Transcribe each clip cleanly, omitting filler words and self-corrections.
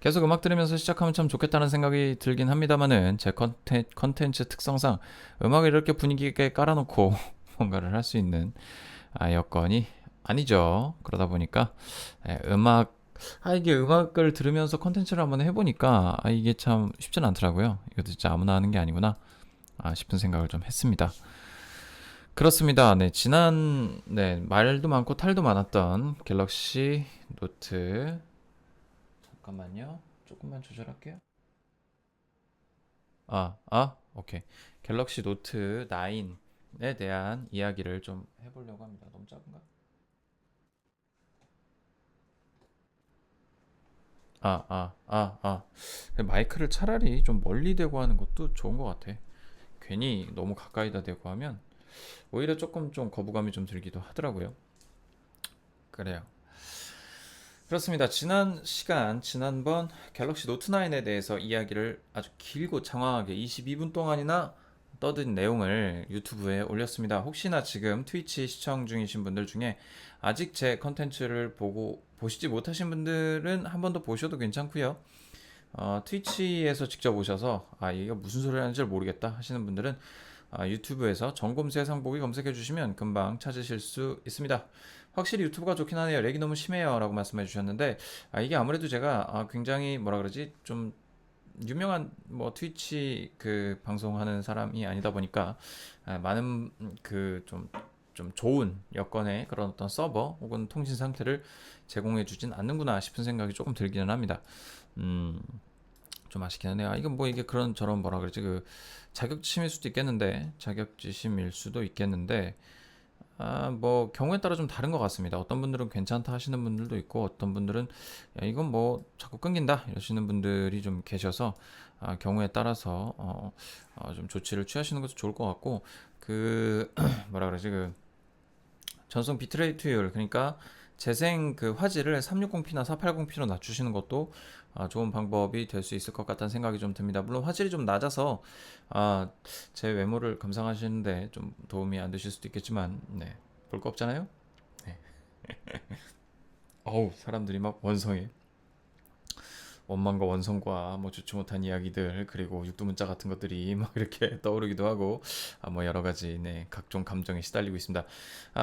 계속 음악 들으면서 시작하면 참 좋겠다는 생각이 들긴 합니다만은 제 컨텐츠 특성상 음악을 이렇게 분위기 있게 깔아놓고 뭔가를 할 수 있는 여건이 아니죠. 그러다 보니까 이게 음악을 들으면서 컨텐츠를 한번 해보니까 이게 참 쉽진 않더라고요. 이것도 진짜 아무나 하는 게 아니구나 싶은 생각을 좀 했습니다. 그렇습니다. 네, 말도 많고 탈도 많았던 갤럭시 노트. 잠깐만요. 조금만 조절할게요. 오케이. 갤럭시 노트 9에 대한 이야기를 좀 해보려고 합니다. 너무 작은가? 마이크를 차라리 좀 멀리 대고 하는 것도 좋은 것 같아. 괜히 너무 가까이다 대고 하면 오히려 조금 좀 거부감이 좀 들기도 하더라고요. 그래요. 그렇습니다. 지난번 갤럭시 노트 9에 대해서 이야기를 아주 길고 장황하게 22분 동안이나 떠든 내용을 유튜브에 올렸습니다. 혹시나 지금 트위치 시청 중이신 분들 중에 아직 제 컨텐츠를 보시지 못하신 분들은 한 번 더 보셔도 괜찮고요. 트위치에서 직접 오셔서 이게 무슨 소리 하는지 모르겠다 하시는 분들은 유튜브에서 정곰새 상보기 검색해 주시면 금방 찾으실 수 있습니다. 확실히 유튜브가 좋긴 하네요. 렉이 너무 심해요 라고 말씀해 주셨는데 이게 아무래도 제가 굉장히 뭐라 그러지 좀 유명한 뭐 트위치 그 방송하는 사람이 아니다 보니까 많은 좀 좋은 여건의 그런 어떤 서버 혹은 통신 상태를 제공해 주진 않는구나 싶은 생각이 조금 들기는 합니다. 음, 좀 아쉽긴 하네요. 이건 뭐 이게 그런 저런 뭐라 그러지 그 자격지심일 수도 있겠는데 자격지심일 수도 있겠는데 뭐 경우에 따라 좀 다른 것 같습니다. 어떤 분들은 괜찮다 하시는 분들도 있고 어떤 분들은 야, 이건 뭐 자꾸 끊긴다 이러시는 분들이 좀 계셔서 경우에 따라서 좀 조치를 취하시는 것도 좋을 것 같고 그 뭐라 그러지 그 전송 비트레이트율 그러니까 재생 그 화질을 360p나 480p로 낮추시는 것도 좋은 방법이 될 수 있을 것 같다는 생각이 좀 듭니다. 물론 화질이 좀 낮아서 아, 제 외모를 감상하시는데 좀 도움이 안 되실 수도 있겠지만 네, 볼 거 없잖아요. 네. 어우 사람들이 막 원성해. 원망과 원성과 뭐 좋지 못한 이야기들 그리고 육두문자 같은 것들이 막 이렇게 떠오르기도 하고 뭐 여러 가지 네 각종 감정에 시달리고 있습니다.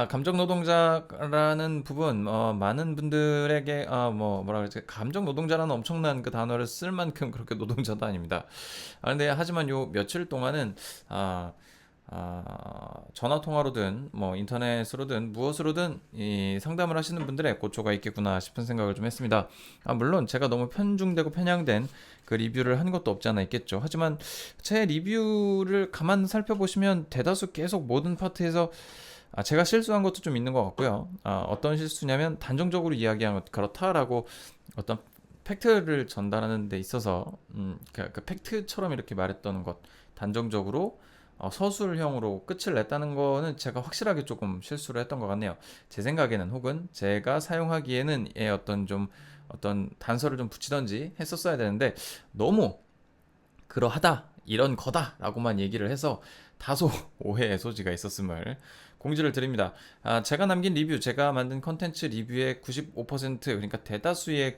감정 노동자라는 부분 많은 분들에게 뭐 뭐라 그러지 감정 노동자라는 엄청난 그 단어를 쓸 만큼 그렇게 노동자도 아닙니다. 근데 하지만 요 며칠 동안은 아 전화 통화로든 뭐 인터넷으로든 무엇으로든 이 상담을 하시는 분들의 고초가 있겠구나 싶은 생각을 좀 했습니다. 물론 제가 너무 편중되고 편향된 그 리뷰를 한 것도 없지 않아 있겠죠. 하지만 제 리뷰를 가만 살펴보시면 대다수 계속 모든 파트에서 제가 실수한 것도 좀 있는 것 같고요. 어떤 실수냐면 단정적으로 이야기한 것 그렇다라고 어떤 팩트를 전달하는 데 있어서 그 팩트처럼 이렇게 말했던 것 단정적으로 서술형으로 끝을 냈다는 거는 제가 확실하게 조금 실수를 했던 것 같네요. 제 생각에는 혹은 제가 사용하기에는 어떤 단서를 좀 붙이던지 했었어야 되는데 너무 그러하다 이런 거다라고만 얘기를 해서 다소 오해의 소지가 있었음을 공지를 드립니다. 제가 남긴 리뷰, 제가 만든 컨텐츠 리뷰의 95% 그러니까 대다수의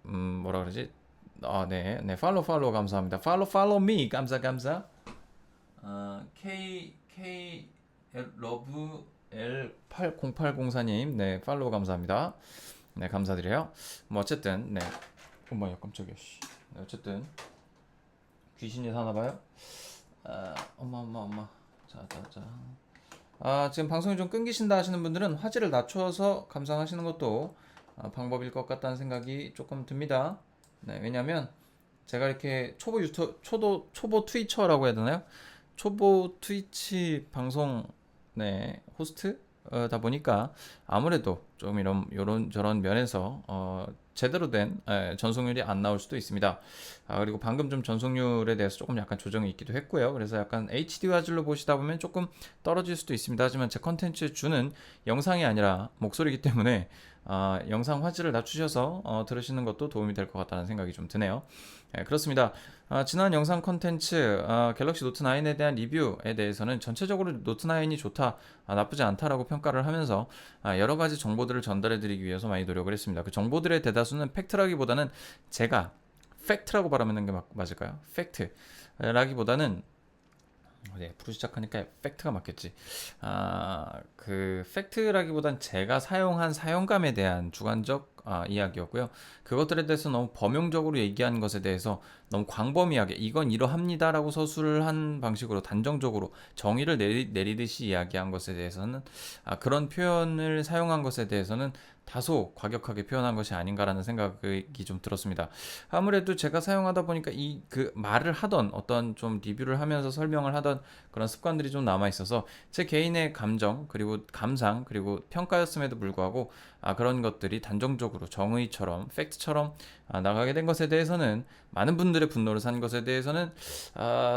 뭐라 그러지? 네, 팔로우 감사합니다. 팔로우 미 감사. K 러브 L 80804님, 네, 팔로우 감사합니다. 네, 감사드려요. 뭐 어쨌든, 네, 엄마야 깜짝이야. 네, 어쨌든 귀신이 사나봐요. 엄마. 자. 지금 방송이 좀 끊기신다 하시는 분들은 화질을 낮춰서 감상하시는 것도 방법일 것 같다는 생각이 조금 듭니다. 네, 왜냐면 제가 이렇게 초보 트위처라고 해야 되나요? 초보 트위치 방송 네, 호스트다 보니까 아무래도 좀 이런 저런 면에서 제대로 된 전송률이 안 나올 수도 있습니다. 그리고 방금 좀 전송률에 대해서 조금 약간 조정이 있기도 했고요. 그래서 약간 HD 화질로 보시다 보면 조금 떨어질 수도 있습니다. 하지만 제 컨텐츠 주는 영상이 아니라 목소리이기 때문에 영상 화질을 낮추셔서 들으시는 것도 도움이 될 것 같다는 생각이 좀 드네요. 그렇습니다. 지난 영상 콘텐츠 갤럭시 노트 9에 대한 리뷰에 대해서는 전체적으로 노트 9이 좋다, 나쁘지 않다라고 평가를 하면서 여러 가지 정보들을 전달해 드리기 위해서 많이 노력을 했습니다. 그 정보들의 대다수는 팩트라기보다는 제가 팩트라고 발음하는 게 맞을까요? 팩트라기보다는 F로 시작하니까 팩트가 맞겠지. 그 팩트라기보단 제가 사용한 사용감에 대한 주관적 이야기였고요. 그것들에 대해서 너무 범용적으로 얘기하는 것에 대해서 너무 광범위하게 이건 이러합니다라고 서술을 한 방식으로 단정적으로 정의를 내리듯이 이야기한 것에 대해서는 그런 표현을 사용한 것에 대해서는 다소 과격하게 표현한 것이 아닌가라는 생각이 좀 들었습니다. 아무래도 제가 사용하다 보니까 이 그 말을 하던 어떤 좀 리뷰를 하면서 설명을 하던 그런 습관들이 좀 남아 있어서 제 개인의 감정 그리고 감상 그리고 평가였음에도 불구하고 그런 것들이 단정적으로 정의처럼 팩트처럼 나가게 된 것에 대해서는 많은 분들의 분노를 산 것에 대해서는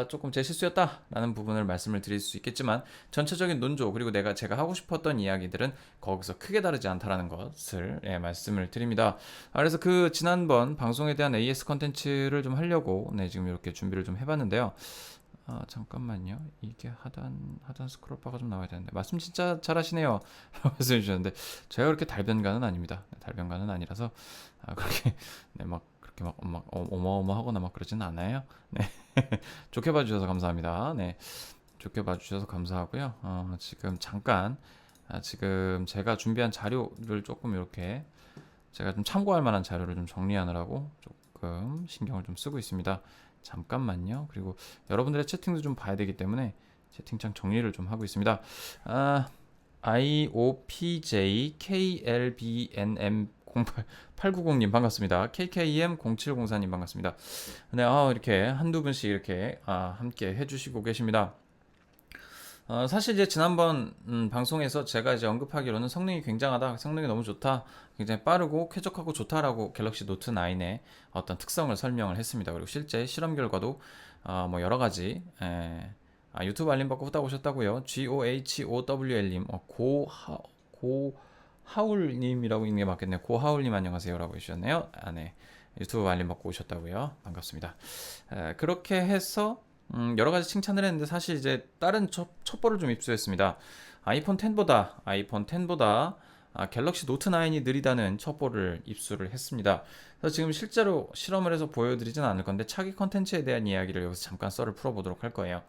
조금 제 실수였다라는 부분을 말씀을 드릴 수 있겠지만 전체적인 논조 그리고 제가 하고 싶었던 이야기들은 거기서 크게 다르지 않다라는 것을 말씀을 드립니다. 그래서 그 지난번 방송에 대한 AS 컨텐츠를 좀 하려고 지금 이렇게 준비를 좀 해봤는데요. 잠깐만요. 이게 하단 스크롤바가 좀 나와야 되는데 말씀 진짜 잘하시네요. 말씀해 주셨는데 제가 그렇게 달변가는 아닙니다. 달변가는 아니라서 그렇게 막 그렇게 막 어마어마하거나 막 그러지는 않아요. 네. 좋게 봐주셔서 감사합니다. 네. 좋게 봐주셔서 감사하고요. 지금 잠깐 지금 제가 준비한 자료를 조금 이렇게 제가 좀 참고할 만한 자료를 좀 정리하느라고 조금 신경을 좀 쓰고 있습니다. 잠깐만요. 그리고 여러분들의 채팅도 좀 봐야 되기 때문에 채팅창 정리를 좀 하고 있습니다. IOPJKLBNM0890님 반갑습니다. KKM0704님 반갑습니다. 네, 이렇게 한두 분씩 이렇게 함께 해주시고 계십니다. 사실 이제 지난번 방송에서 제가 이제 언급하기로는 성능이 굉장하다, 성능이 너무 좋다, 굉장히 빠르고 쾌적하고 좋다라고 갤럭시 노트 9의 어떤 특성을 설명을 했습니다. 그리고 실제 실험 결과도 뭐 여러 가지 유튜브 알림 받고 후딱 오셨다고요. GOHOWL님 고하울님이라고 있는 게 맞겠네요. 고하울님 안녕하세요라고 해주셨네요. 네, 유튜브 알림 받고 오셨다고요. 반갑습니다. 그렇게 해서 여러 가지 칭찬을 했는데 사실 이제 다른 첩보를 좀 입수했습니다. 아이폰 10보다 갤럭시 노트 9이 느리다는 첩보를 입수를 했습니다. 그래서 지금 실제로 실험을 해서 보여드리진 않을 건데 차기 컨텐츠에 대한 이야기를 여기서 잠깐 썰을 풀어보도록 할 거예요.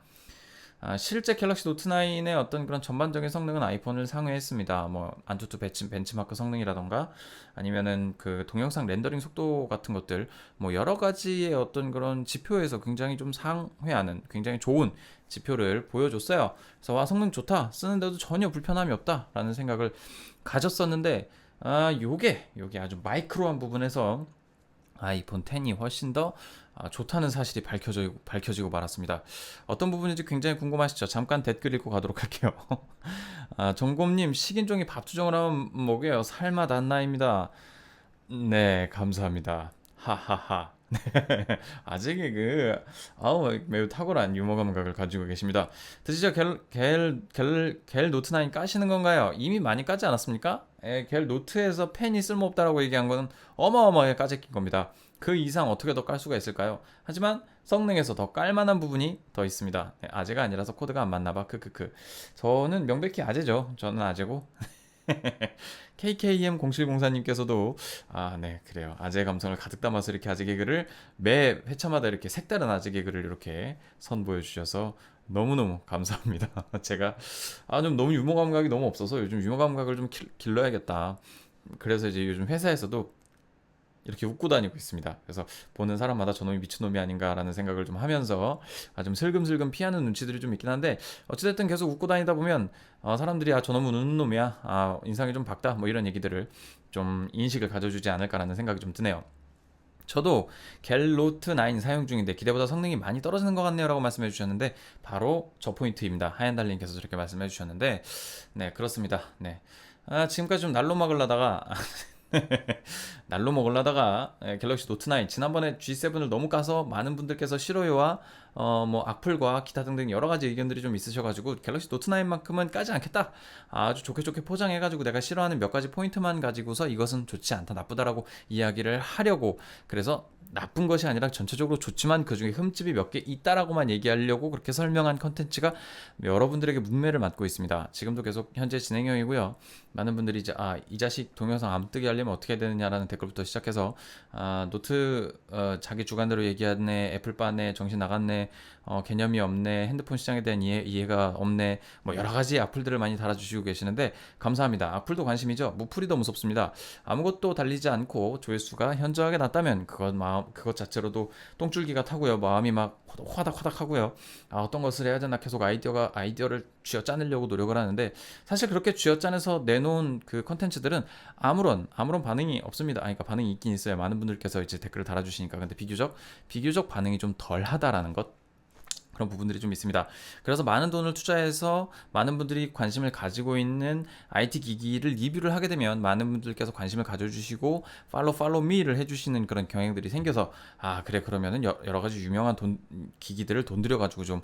실제 갤럭시 노트 9의 어떤 그런 전반적인 성능은 아이폰을 상회했습니다. 뭐 안투투 벤치마크 성능이라던가 아니면은 그 동영상 렌더링 속도 같은 것들 뭐 여러 가지의 어떤 그런 지표에서 굉장히 좀 상회하는 굉장히 좋은 지표를 보여줬어요. 그래서 성능 좋다, 쓰는데도 전혀 불편함이 없다라는 생각을 가졌었는데 요게 아주 마이크로한 부분에서 아이폰 10이 훨씬 더 좋다는 사실이 밝혀지고 말았습니다. 어떤 부분인지 굉장히 궁금하시죠? 잠깐 댓글 읽고 가도록 할게요. 정곰님, 식인종이 밥투정을 하면 뭐게요? 살맛 안 나입니다. 네, 감사합니다. 하하하. 네, 아재 개그 매우 탁월한 유머 감각을 가지고 계십니다. 드디어 갤 노트 9 까시는 건가요? 이미 많이 까지 않았습니까? 갤 노트에서 펜이 쓸모없다라고 얘기한 거는 어마어마하게 까짓긴 겁니다. 그 이상 어떻게 더 깔 수가 있을까요? 하지만 성능에서 더 깔만한 부분이 더 있습니다. 아재가 아니라서 코드가 안 맞나봐. 크크크. 저는 명백히 아재죠. 저는 아재고. KKM0704님께서도 네, 그래요. 아재 감성을 가득 담아서 이렇게 아재 개그를 매 회차마다 이렇게 색다른 아재 개그를 이렇게 선보여 주셔서 너무너무 감사합니다. 제가 좀 너무 유머 감각이 너무 없어서 요즘 유머 감각을 좀 길러야겠다. 그래서 이제 요즘 회사에서도 이렇게 웃고 다니고 있습니다. 그래서 보는 사람마다 저놈이 미친놈이 아닌가라는 생각을 좀 하면서 좀 슬금슬금 피하는 눈치들이 좀 있긴 한데 어찌됐든 계속 웃고 다니다 보면 사람들이 저놈은 웃는 놈이야, 인상이 좀 밝다, 뭐 이런 얘기들을 좀 인식을 가져주지 않을까라는 생각이 좀 드네요. 저도 갤노트 9 사용 중인데 기대보다 성능이 많이 떨어지는 것 같네요 라고 말씀해 주셨는데 바로 저 포인트입니다. 하얀달님께서 저렇게 말씀해 주셨는데 네, 그렇습니다. 네, 지금까지 좀 날로 막으려다가 날로 먹으려다가 갤럭시 노트 9 지난번에 G7을 너무 까서 많은 분들께서 싫어요와 뭐 악플과 기타 등등 여러 가지 의견들이 좀 있으셔가지고 갤럭시 노트 9만큼은 까지 않겠다. 아주 좋게 좋게 포장해가지고 내가 싫어하는 몇 가지 포인트만 가지고서 이것은 좋지 않다, 나쁘다라고 이야기를 하려고, 그래서 나쁜 것이 아니라 전체적으로 좋지만 그중에 흠집이 몇 개 있다라고만 얘기하려고 그렇게 설명한 컨텐츠가 여러분들에게 문매를 맞고 있습니다. 지금도 계속 현재 진행형이고요. 많은 분들이 이제 이 자식 동영상 안 뜨게 하려면 어떻게 해야 되느냐라는 댓글부터 시작해서 노트 자기 주관대로 얘기하네, 애플바네, 정신 나갔네, 개념이 없네, 핸드폰 시장에 대한 이해가 없네, 뭐 여러 가지 악플들을 많이 달아주시고 계시는데 감사합니다. 악플도 관심이죠. 무플이 더 무섭습니다. 아무것도 달리지 않고 조회수가 현저하게 낮다면 그것 자체로도 똥줄기가 타고요. 마음이 막 화닥화닥 하고요. 어떤 것을 해야 되나 계속 아이디어를 쥐어짜내려고 노력을 하는데, 사실 그렇게 쥐어짜내서 내놓은 그 컨텐츠들은 아무런 반응이 없습니다. 그러니까 반응이 있긴 있어요. 많은 분들께서 이제 댓글을 달아주시니까. 근데 비교적 반응이 좀 덜하다라는 것, 그런 부분들이 좀 있습니다. 그래서 많은 돈을 투자해서 많은 분들이 관심을 가지고 있는 IT 기기를 리뷰를 하게 되면 많은 분들께서 관심을 가져주시고 팔로우 미를 해주시는 그런 경향들이 생겨서 그래, 그러면은 여러 가지 유명한 기기들을 돈 들여가지고 좀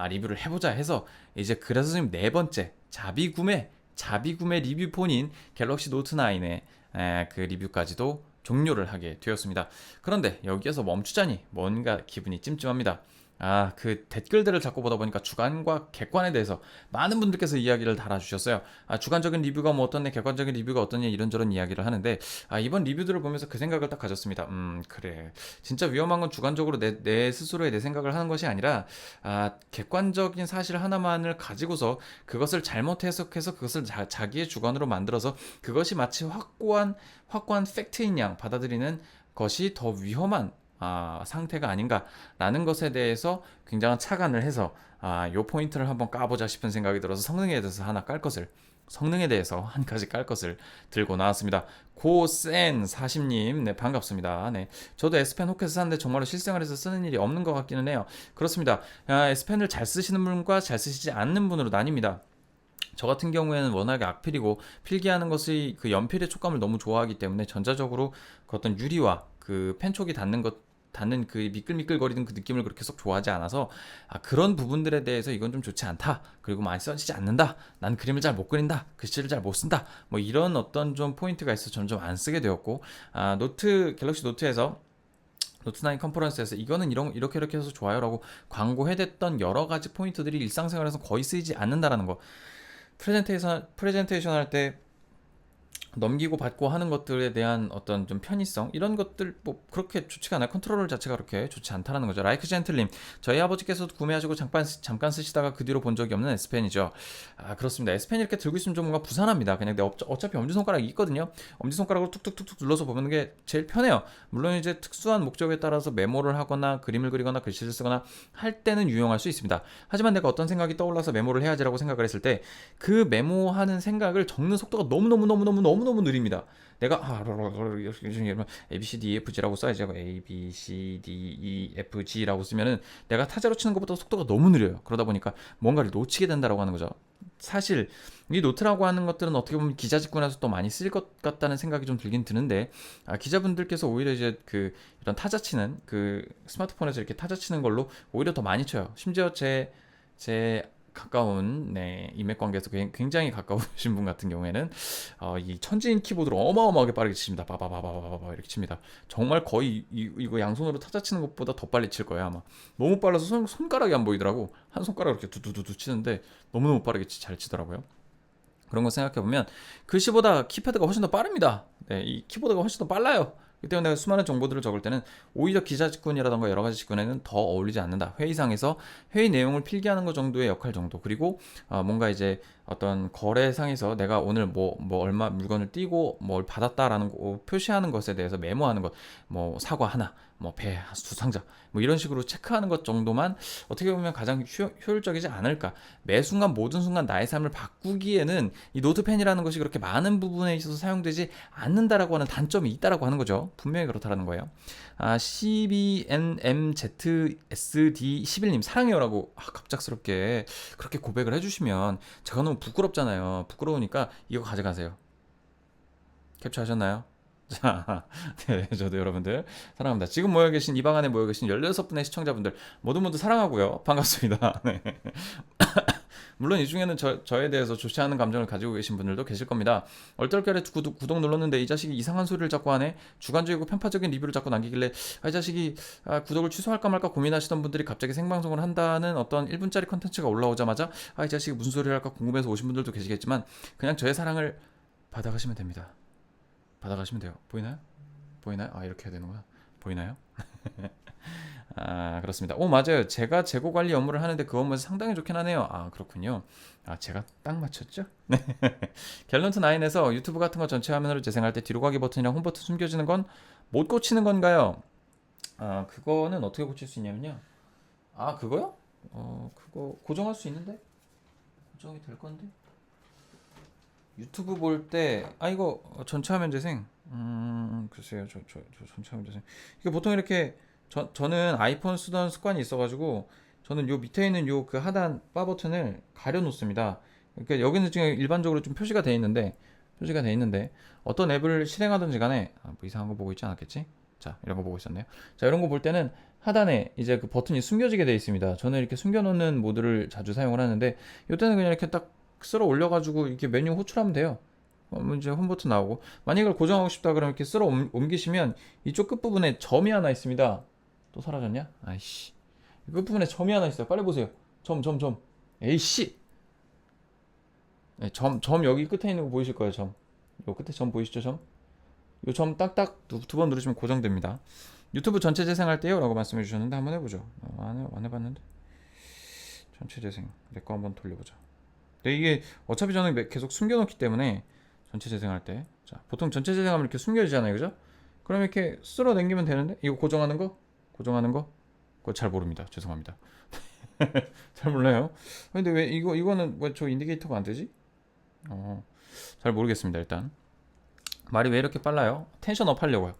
리뷰를 해보자 해서, 이제 그래서 지금 네 번째 자비 구매 리뷰폰인 갤럭시 노트 9의 그 리뷰까지도 종료를 하게 되었습니다. 그런데 여기에서 멈추자니 뭔가 기분이 찜찜합니다. 그 댓글들을 자꾸 보다 보니까 주관과 객관에 대해서 많은 분들께서 이야기를 달아주셨어요. 주관적인 리뷰가 뭐 어떻네, 객관적인 리뷰가 어떠냐, 이런저런 이야기를 하는데, 이번 리뷰들을 보면서 그 생각을 딱 가졌습니다. 그래. 진짜 위험한 건 주관적으로 내 스스로의 내 생각을 하는 것이 아니라, 객관적인 사실 하나만을 가지고서 그것을 잘못 해석해서 그것을 자기의 주관으로 만들어서 그것이 마치 확고한 팩트인 양 받아들이는 것이 더 위험한 상태가 아닌가라는 것에 대해서 굉장한 착안을 해서 요 포인트를 한번 까보자 싶은 생각이 들어서 성능에 대해서 한 가지 깔 것을 들고 나왔습니다. 고센 40님, 네, 반갑습니다. 네, 저도 S펜 호켓을 샀는데 정말로 실생활에서 쓰는 일이 없는 것 같기는 해요. 그렇습니다. S펜을 잘 쓰시는 분과 잘 쓰시지 않는 분으로 나뉩니다. 저 같은 경우에는 워낙에 악필이고 필기하는 것의 그 연필의 촉감을 너무 좋아하기 때문에 전자적으로 그 어떤 유리와 그 펜촉이 닿는 그 미끌미끌거리는 그 느낌을 그렇게 썩 좋아하지 않아서, 그런 부분들에 대해서 이건 좀 좋지 않다, 그리고 많이 써지지 않는다, 난 그림을 잘 못 그린다, 글씨를 잘 못 쓴다, 뭐 이런 어떤 좀 포인트가 있어서 점점 안 쓰게 되었고, 갤럭시 노트에서 노트 9 컨퍼런스에서 이거는 이렇게 해서 좋아요라고 광고해댔던 여러 가지 포인트들이 일상생활에서 거의 쓰이지 않는다라는 거, 프레젠테이션 할 때 넘기고 받고 하는 것들에 대한 어떤 좀 편의성, 이런 것들 뭐 그렇게 좋지가 않아요. 컨트롤 자체가 그렇게 좋지 않다라는 거죠. 라이크 젠틀님, 저희 아버지께서도 구매하시고 잠깐 쓰시다가 그 뒤로 본 적이 없는 S펜이죠. 그렇습니다. S펜 이렇게 들고 있으면 좀 뭔가 부산합니다. 그냥 어차피 엄지손가락이 있거든요. 엄지손가락으로 툭툭툭툭 눌러서 보는 게 제일 편해요. 물론 이제 특수한 목적에 따라서 메모를 하거나 그림을 그리거나 글씨를 쓰거나 할 때는 유용할 수 있습니다. 하지만 내가 어떤 생각이 떠올라서 메모를 해야지라고 생각을 했을 때 그 메모하는 생각을 적는 속도가 너무너무 느립니다. 내가 A B C D E F G라고 써야지. A B C D E F G라고 쓰면은 내가 타자로 치는 것보다 속도가 너무 느려요. 그러다 보니까 뭔가를 놓치게 된다라고 하는 거죠. 사실 이 노트라고 하는 것들은 어떻게 보면 기자 직군에서 또 많이 쓰일 것 같다는 생각이 좀 들긴 드는데, 기자분들께서 오히려 이제 그 이런 타자 치는 그 스마트폰에서 이렇게 타자 치는 걸로 오히려 더 많이 쳐요. 심지어 제 가까운 인맥 관계에서 굉장히 가까우신 분 같은 경우에는 이 천지인 키보드로 어마어마하게 빠르게 치십니다. 바바바바바바 이렇게 칩니다. 정말 거의 이거 양손으로 타자 치는 것보다 더 빨리 칠 거예요 아마. 너무 빨라서 손가락이 안 보이더라고. 한 손가락 이렇게 두두두두 치는데 너무너무 빠르게 잘 치더라고요. 그런 거 생각해보면 글씨보다 키패드가 훨씬 더 빠릅니다. 네, 이 키보드가 훨씬 더 빨라요. 그 때문에 수많은 정보들을 적을 때는 오히려 기자 직군이라던가 여러 가지 직군에는 더 어울리지 않는다. 회의상에서 회의 내용을 필기하는 것 정도의 역할 정도. 그리고 뭔가 이제 어떤 거래상에서 내가 오늘 뭐 얼마 물건을 띄고 뭘 받았다라는 거 표시하는 것에 대해서 메모하는 것, 뭐 사과 하나, 뭐 배 두 상자, 뭐 이런 식으로 체크하는 것 정도만 어떻게 보면 가장 효율적이지 않을까. 매 순간 모든 순간 나의 삶을 바꾸기에는 이 노트펜이라는 것이 그렇게 많은 부분에 있어서 사용되지 않는다라고 하는 단점이 있다라고 하는 거죠. 분명히 그렇다라는 거예요. CBNMZSD11님 사랑해요라고 갑작스럽게 그렇게 고백을 해주시면 제가 너무 부끄럽잖아요. 부끄러우니까 이거 가져가세요. 캡처하셨나요? 자, 네, 저도 여러분들 사랑합니다. 지금 모여 계신 이 방 안에 모여 계신 16분의 시청자분들 모두 사랑하고요. 반갑습니다. 네. 물론 이 중에는 저에 대해서 좋지 않은 감정을 가지고 계신 분들도 계실 겁니다. 얼떨결에 구독 눌렀는데 이 자식이 이상한 소리를 자꾸 하네. 주관적이고 편파적인 리뷰를 자꾸 남기길래 이 자식이 구독을 취소할까 말까 고민하시던 분들이 갑자기 생방송을 한다는 어떤 1분짜리 컨텐츠가 올라오자마자 이 자식이 무슨 소리를 할까 궁금해서 오신 분들도 계시겠지만 그냥 저의 사랑을 받아가시면 됩니다. 받아가시면 돼요. 보이나요? 보이나요? 이렇게 해야 되는구나. 보이나요? 그렇습니다. 맞아요. 제가 재고 관리 업무를 하는데 그 업무에서 상당히 좋긴 하네요. 그렇군요. 제가 딱 맞췄죠? 네. 갤런트 9에서 유튜브 같은 거 전체 화면으로 재생할 때 뒤로 가기 버튼이랑 홈 버튼 숨겨지는 건 못 고치는 건가요? 그거는 어떻게 고칠 수 있냐면요. 그거요? 그거 고정할 수 있는데? 고정이 될 건데? 유튜브 볼 때, 이거 전체 화면 재생. 글쎄요. 저 전체 화면 재생. 이거 보통 이렇게 저는 아이폰 쓰던 습관이 있어가지고 저는 요 밑에 있는 요 그 하단 바 버튼을 가려 놓습니다. 그러니까 여기는 지금 일반적으로 좀 표시가 돼 있는데 어떤 앱을 실행하든지 간에 뭐 이상한 거 보고 있지 않았겠지? 자, 이런 거 보고 있었네요. 자, 이런 거 볼 때는 하단에 이제 그 버튼이 숨겨지게 돼 있습니다. 저는 이렇게 숨겨놓는 모드를 자주 사용을 하는데 이때는 그냥 이렇게 딱 쓸어 올려가지고 이렇게 메뉴 호출하면 돼요. 이제 홈 버튼 나오고 만약 이걸 고정하고 싶다 그러면 이렇게 쓸어 옮기시면 이쪽 끝부분에 점이 하나 있습니다. 또 사라졌냐? 아이씨. 끝부분에 점이 하나 있어요. 빨리 보세요. 점. 에이씨. 네, 점 여기 끝에 있는 거 보이실 거예요. 점. 요 끝에 점 보이시죠? 점. 요 점 딱딱 두 번 누르시면 고정됩니다. 유튜브 전체 재생할 때요? 라고 말씀해 주셨는데 한번 해보죠. 안 해봤는데. 전체 재생. 내 거 한번 돌려보자. 근데 이게 어차피 저는 계속 숨겨놓기 때문에 전체 재생할 때. 자, 보통 전체 재생하면 이렇게 숨겨지잖아요. 그죠? 그럼 이렇게 쓸어 당기면 되는데 이거 고정하는 거? 그거 잘 모릅니다. 죄송합니다. 잘 몰라요. 근데 왜 이거는 왜 저 인디케이터가 안 뜨지? 잘 모르겠습니다. 일단 말이 왜 이렇게 빨라요? 텐션 업 하려고요.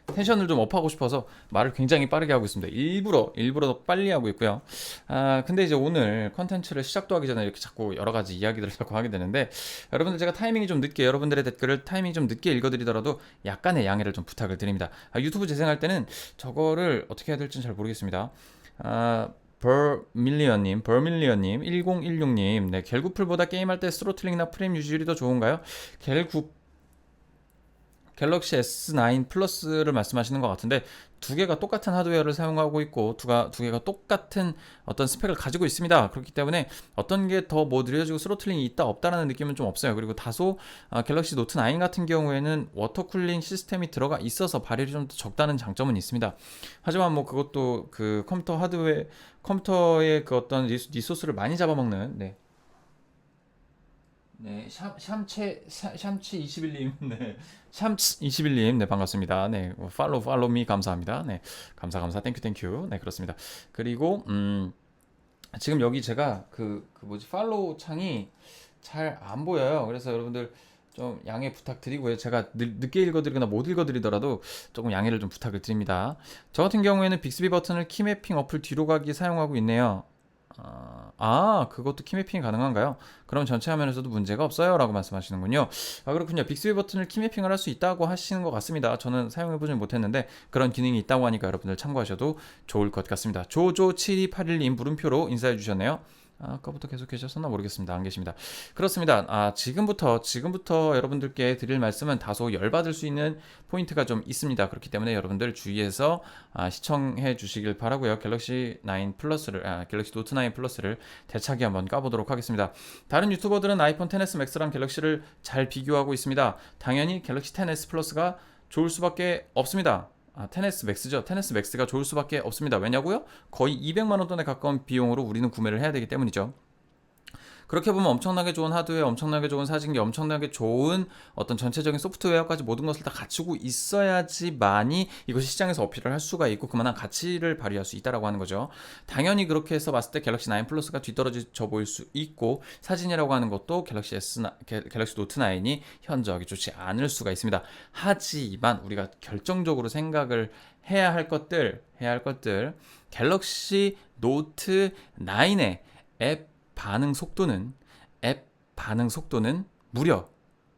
텐션을 좀 업하고 싶어서 말을 굉장히 빠르게 하고 있습니다. 일부러 더 빨리 하고 있고요. 근데 이제 오늘 컨텐츠를 시작도 하기 전에 이렇게 자꾸 여러 가지 이야기들을 자꾸 하게 되는데 여러분들 제가 타이밍이 좀 늦게 여러분들의 댓글을 타이밍이 좀 늦게 읽어드리더라도 약간의 양해를 좀 부탁을 드립니다. 유튜브 재생할 때는 저거를 어떻게 해야 될지는 잘 모르겠습니다. 버밀리언님, 1016님, 네, 갤구플보다 게임할 때 스로틀링이나 프레임 유지율이 더 좋은가요? 갤럭시 S9 플러스를 말씀하시는 것 같은데 두 개가 똑같은 하드웨어를 사용하고 있고 두 개가 똑같은 어떤 스펙을 가지고 있습니다. 그렇기 때문에 어떤 게 더 뭐 느려지고 스로틀링이 있다 없다라는 느낌은 좀 없어요. 그리고 다소 갤럭시 노트 9 같은 경우에는 워터쿨링 시스템이 들어가 있어서 발열이 좀 더 적다는 장점은 있습니다. 하지만 뭐 그것도 그 컴퓨터의 그 어떤 리소스를 많이 잡아먹는 샴치 21님, 샴치 21님, 반갑습니다. 팔로미 감사합니다. 감사, 땡큐. 그렇습니다. 그리고, 지금 여기 제가 팔로우 창이 잘 안 보여요. 그래서 여러분들 좀 양해 부탁드리고요. 제가 늦게 읽어드리거나 못 읽어드리더라도 조금 양해를 좀 부탁을 드립니다. 저 같은 경우에는 빅스비 버튼을 키매핑 어플 뒤로 가기 사용하고 있네요. 그것도 키매핑이 가능한가요? 그럼 전체 화면에서도 문제가 없어요? 라고 말씀하시는군요. 그렇군요. 빅스비 버튼을 키매핑을 할 수 있다고 하시는 것 같습니다. 저는 사용해보지 못했는데 그런 기능이 있다고 하니까 여러분들 참고하셔도 좋을 것 같습니다. 조조7281님 물음표로 인사해 주셨네요. 아까부터 계속 계셨었나 모르겠습니다. 안 계십니다. 그렇습니다. 지금부터 여러분들께 드릴 말씀은 다소 열받을 수 있는 포인트가 좀 있습니다. 그렇기 때문에 여러분들 주의해서 시청해 주시길 바라고요. 갤럭시 노트 9 플러스를 대차게 한번 까보도록 하겠습니다. 다른 유튜버들은 아이폰 XS 맥스랑 갤럭시를 잘 비교하고 있습니다. 당연히 갤럭시 XS 플러스가 좋을 수밖에 없습니다. XS 맥스죠. XS 맥스가 좋을 수밖에 없습니다. 왜냐고요? 거의 200만 원 돈에 가까운 비용으로 우리는 구매를 해야 되기 때문이죠. 그렇게 보면 엄청나게 좋은 하드웨어, 엄청나게 좋은 사진기, 엄청나게 좋은 어떤 전체적인 소프트웨어까지 모든 것을 다 갖추고 있어야지만이 이것이 시장에서 어필을 할 수가 있고 그만한 가치를 발휘할 수 있다라고 하는 거죠. 당연히 그렇게 해서 봤을 때 갤럭시 9 플러스가 뒤떨어져 보일 수 있고 사진이라고 하는 것도 갤럭시 노트 9이 현저하게 좋지 않을 수가 있습니다. 하지만 우리가 결정적으로 생각을 해야 할 것들 갤럭시 노트 9의 앱 반응 속도는 무려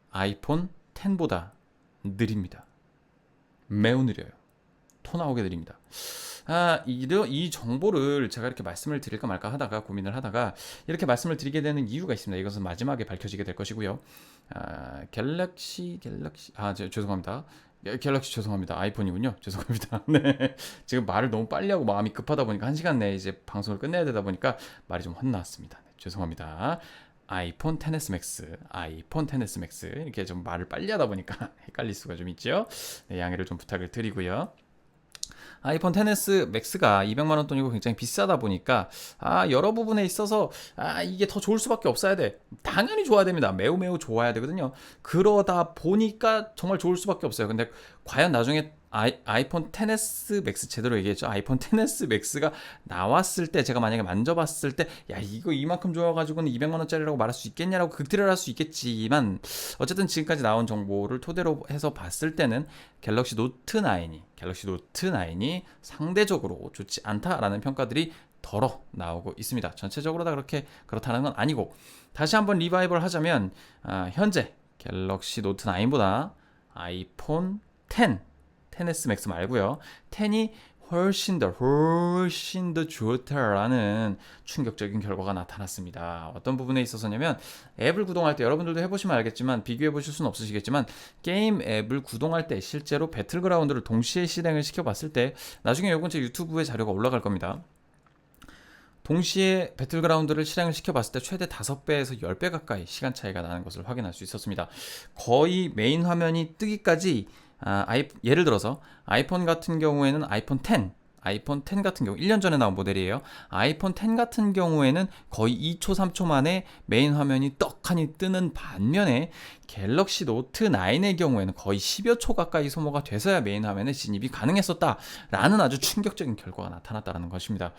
아이폰 10보다 느립니다. 매우 느려요. 토 나오게 느립니다. 이 정보를 제가 이렇게 말씀을 드릴까 말까 하다가 고민을 하다가 이렇게 말씀을 드리게 되는 이유가 있습니다. 이것은 마지막에 밝혀지게 될 것이고요. 죄송합니다. 갤럭시 죄송합니다. 아이폰이군요. 죄송합니다. 네. 지금 말을 너무 빨리 하고 마음이 급하다 보니까 1시간 내에 이제 방송을 끝내야 되다 보니까 말이 좀 헛나왔습니다. 네, 죄송합니다. 아이폰 XS Max, 아이폰 XS Max 이렇게 좀 말을 빨리 하다 보니까 헷갈릴 수가 좀 있죠. 네, 양해를 좀 부탁을 드리고요. 아이폰 XS Max가 200만 원 돈이고 굉장히 비싸다 보니까 여러 부분에 있어서 이게 더 좋을 수밖에 없어야 돼. 당연히 좋아야 됩니다. 매우 매우 좋아야 되거든요. 그러다 보니까 정말 좋을 수밖에 없어요. 근데 과연 나중에 아이폰 XS Max 제대로 얘기했죠. 아이폰 XS Max가 나왔을 때 제가 만약에 만져봤을 때 야 이거 이만큼 좋아가지고는 200만 원짜리라고 말할 수 있겠냐라고 극딜을 할 수 있겠지만 어쨌든 지금까지 나온 정보를 토대로 해서 봤을 때는 갤럭시 노트 9이 상대적으로 좋지 않다라는 평가들이 덜어 나오고 있습니다. 전체적으로 다 그렇다는 건 아니고 다시 한번 리바이벌 하자면 현재 갤럭시 노트 9보다 아이폰 XS Max 말고요. 10이 훨씬 더 좋다라는 충격적인 결과가 나타났습니다. 어떤 부분에 있어서냐면 앱을 구동할 때 여러분들도 해보시면 알겠지만 비교해 보실 수는 없으시겠지만 게임 앱을 구동할 때 실제로 배틀그라운드를 동시에 실행을 시켜봤을 때 나중에 이건 제 유튜브에 자료가 올라갈 겁니다. 동시에 배틀그라운드를 실행을 시켜봤을 때 최대 5배에서 10배 가까이 시간 차이가 나는 것을 확인할 수 있었습니다. 거의 메인 화면이 뜨기까지 예를 들어서 아이폰 같은 경우에는 아이폰 X 같은 경우 1년 전에 나온 모델이에요. 아이폰 X 같은 경우에는 거의 2초 3초 만에 메인 화면이 떡하니 뜨는 반면에 갤럭시 노트 9의 경우에는 거의 10여 초 가까이 소모가 돼서야 메인 화면에 진입이 가능했었다라는 아주 충격적인 결과가 나타났다는 것입니다.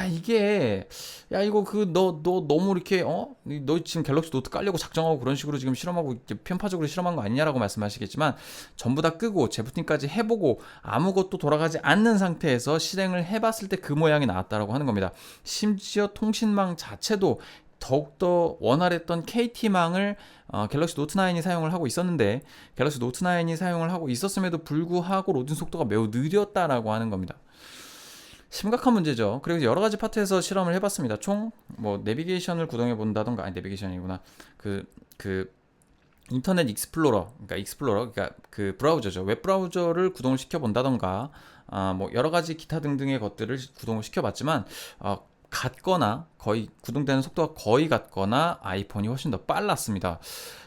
이게 이거 너 너무 이렇게 너 지금 갤럭시 노트 깔려고 작정하고 그런 식으로 지금 실험하고 편파적으로 실험한 거 아니냐라고 말씀하시겠지만 전부 다 끄고 재부팅까지 해보고 아무것도 돌아가지 않는 상태에서 실행을 해봤을 때 그 모양이 나왔다라고 하는 겁니다. 심지어 통신망 자체도 더욱더 원활했던 KT망을 갤럭시 노트 9이 사용을 하고 있었는데 갤럭시 노트 9이 사용을 하고 있었음에도 불구하고 로딩 속도가 매우 느렸다라고 하는 겁니다. 심각한 문제죠. 그리고 여러 가지 파트에서 실험을 해봤습니다. 총 내비게이션을 구동해 본다던가 내비게이션이구나. 인터넷 그러니까 그 브라우저죠. 웹 브라우저를 구동을 시켜 본다던가 여러 가지 기타 등등의 것들을 구동을 시켜봤지만 같거나 거의 구동되는 속도가 거의 같거나 아이폰이 훨씬 더 빨랐습니다.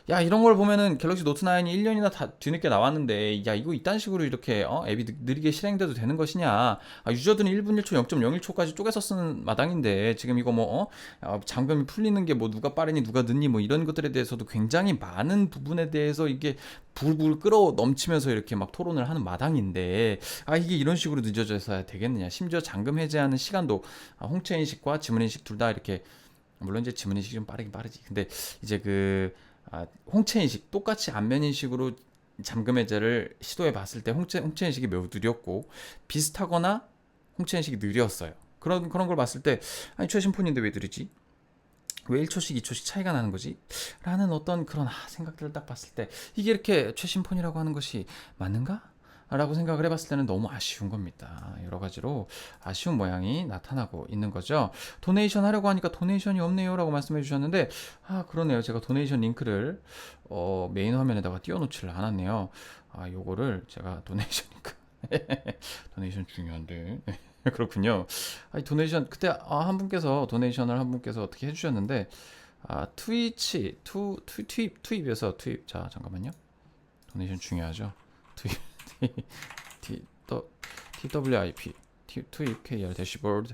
이런 걸 보면은 갤럭시 노트 9이 1년이나 뒤늦게 나왔는데 이거 이딴 식으로 이렇게 앱이 느리게 실행돼도 되는 것이냐. 유저들은 1분 1초 0.01초까지 쪼개서 쓰는 마당인데 지금 이거 잠금이 풀리는 게 누가 빠르니 누가 늦니 이런 것들에 대해서도 굉장히 많은 부분에 대해서 이게 불불 끓어 넘치면서 이렇게 막 토론을 하는 마당인데 이게 이런 식으로 늦어져야 되겠느냐. 심지어 잠금 해제하는 시간도 홍채 인식과 지문 인식 둘 다 이렇게 물론 이제 지문 인식이 좀 빠르긴 빠르지. 근데 이제 홍채 인식 똑같이 안면 인식으로 잠금 해제를 시도해 봤을 때 홍채 인식이 매우 느렸고 비슷하거나 홍채 인식이 느렸어요. 그런 걸 봤을 때 최신 폰인데 왜 느리지? 왜 1초씩 2초씩 차이가 나는 거지? 라는 어떤 그런 생각들을 딱 봤을 때 이게 이렇게 최신 폰이라고 하는 것이 맞는가? 라고 생각을 해봤을 때는 너무 아쉬운 겁니다. 여러 가지로 아쉬운 모양이 나타나고 있는 거죠. 도네이션 하려고 하니까 도네이션이 없네요 라고 말씀해 주셨는데 그러네요. 제가 도네이션 링크를 메인 화면에다가 띄워놓지를 않았네요. 요거를 제가 도네이션 링크 도네이션 중요한데 그렇군요. 도네이션 그때 한 분께서 도네이션을 한 분께서 어떻게 해주셨는데 트위치 투입에서 투입 자 잠깐만요. 도네이션 중요하죠. 투입 TWIP 투입 KR 대시보드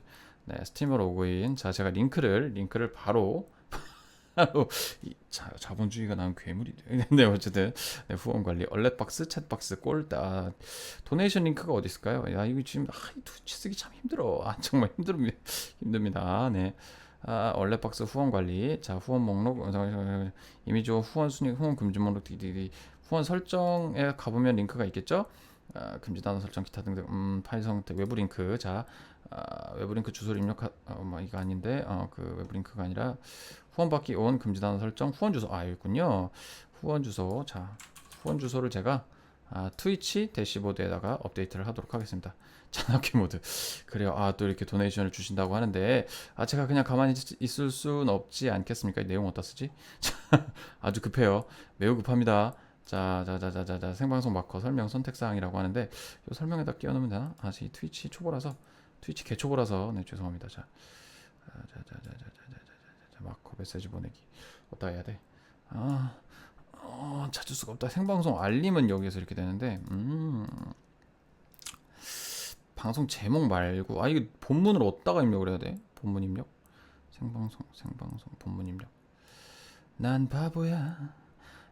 스팀으로 로그인. 자 제가 링크를 바로 자본주의가 난 괴물이 네 어쨌든 후원 관리 얼렛박스 챗박스 꼴다 도네이션 링크가 어디 있을까요? 이거 지금 투치 쓰기 참 힘들어. 정말 힘듭니다. 네. 얼렛박스 후원 관리. 자 후원 목록 이미지 후원 순위 후원 금지 목록 후원 설정에 가보면 링크가 있겠죠. 금지 단어 설정 기타 등등 파일 선택 외부 링크. 자 외부 링크 주소를 이거 아닌데 그 외부 링크가 아니라 후원 받기 온 금지 단어 설정 후원 주소 여기 있군요. 후원 주소. 자 후원 주소를 제가 트위치 대시보드에다가 업데이트를 하도록 하겠습니다. 잔악기 모드. 그래요. 또 이렇게 도네이션을 주신다고 하는데, 제가 그냥 가만히 있을 순 없지 않겠습니까? 이 내용 어디다 쓰지? 아주 급해요. 매우 급합니다. 자, 생방송 마커 설명 선택사항이라고 하는데, 이 설명에다 끼워넣으면 되나? 이 트위치 초보라서, 트위치 개초보라서, 네, 죄송합니다. 마커 메시지 보내기. 어디다 해야 돼? 찾을 수가 없다. 생방송 알림은 여기에서 이렇게 되는데, 방송 제목 말고, 이거 본문을 어디다가 입력을 해야 돼? 본문 입력? 생방송, 본문 입력. 난 바보야.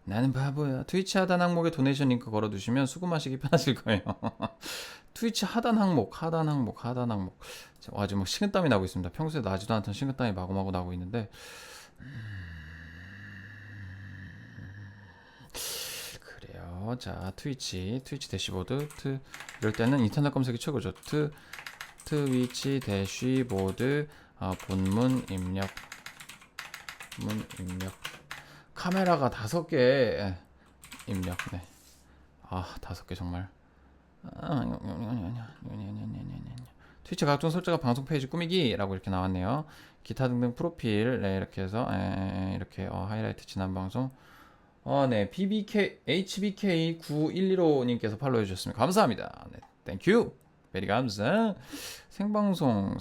나는 바보야. 트위치 하단 항목에 도네이션 링크 걸어두시면 수금하시기 편하실 거예요. 트위치 하단 항목. 지금 식은땀이 나고 있습니다. 평소에 나지도 않던 식은땀이 마구마구 나고 있는데, 그래요. 자, 트위치 대시보드. 이럴 때는 인터넷 검색이 최고죠. 트위치 대시보드 본문 입력. 카메라가 5개 입력. 네. 5개 정말. 트위치 각종 설정과 방송 페이지 꾸미기라고 이렇게 나왔네요. 기타 등등 프로필. 네, 이렇게 해서 이렇게 하이라이트 지난 방송. 네, HBK 9115님께서 팔로우 해주셨습니다. 감사합니다. 네, 땡큐. 베리 감사. 생방송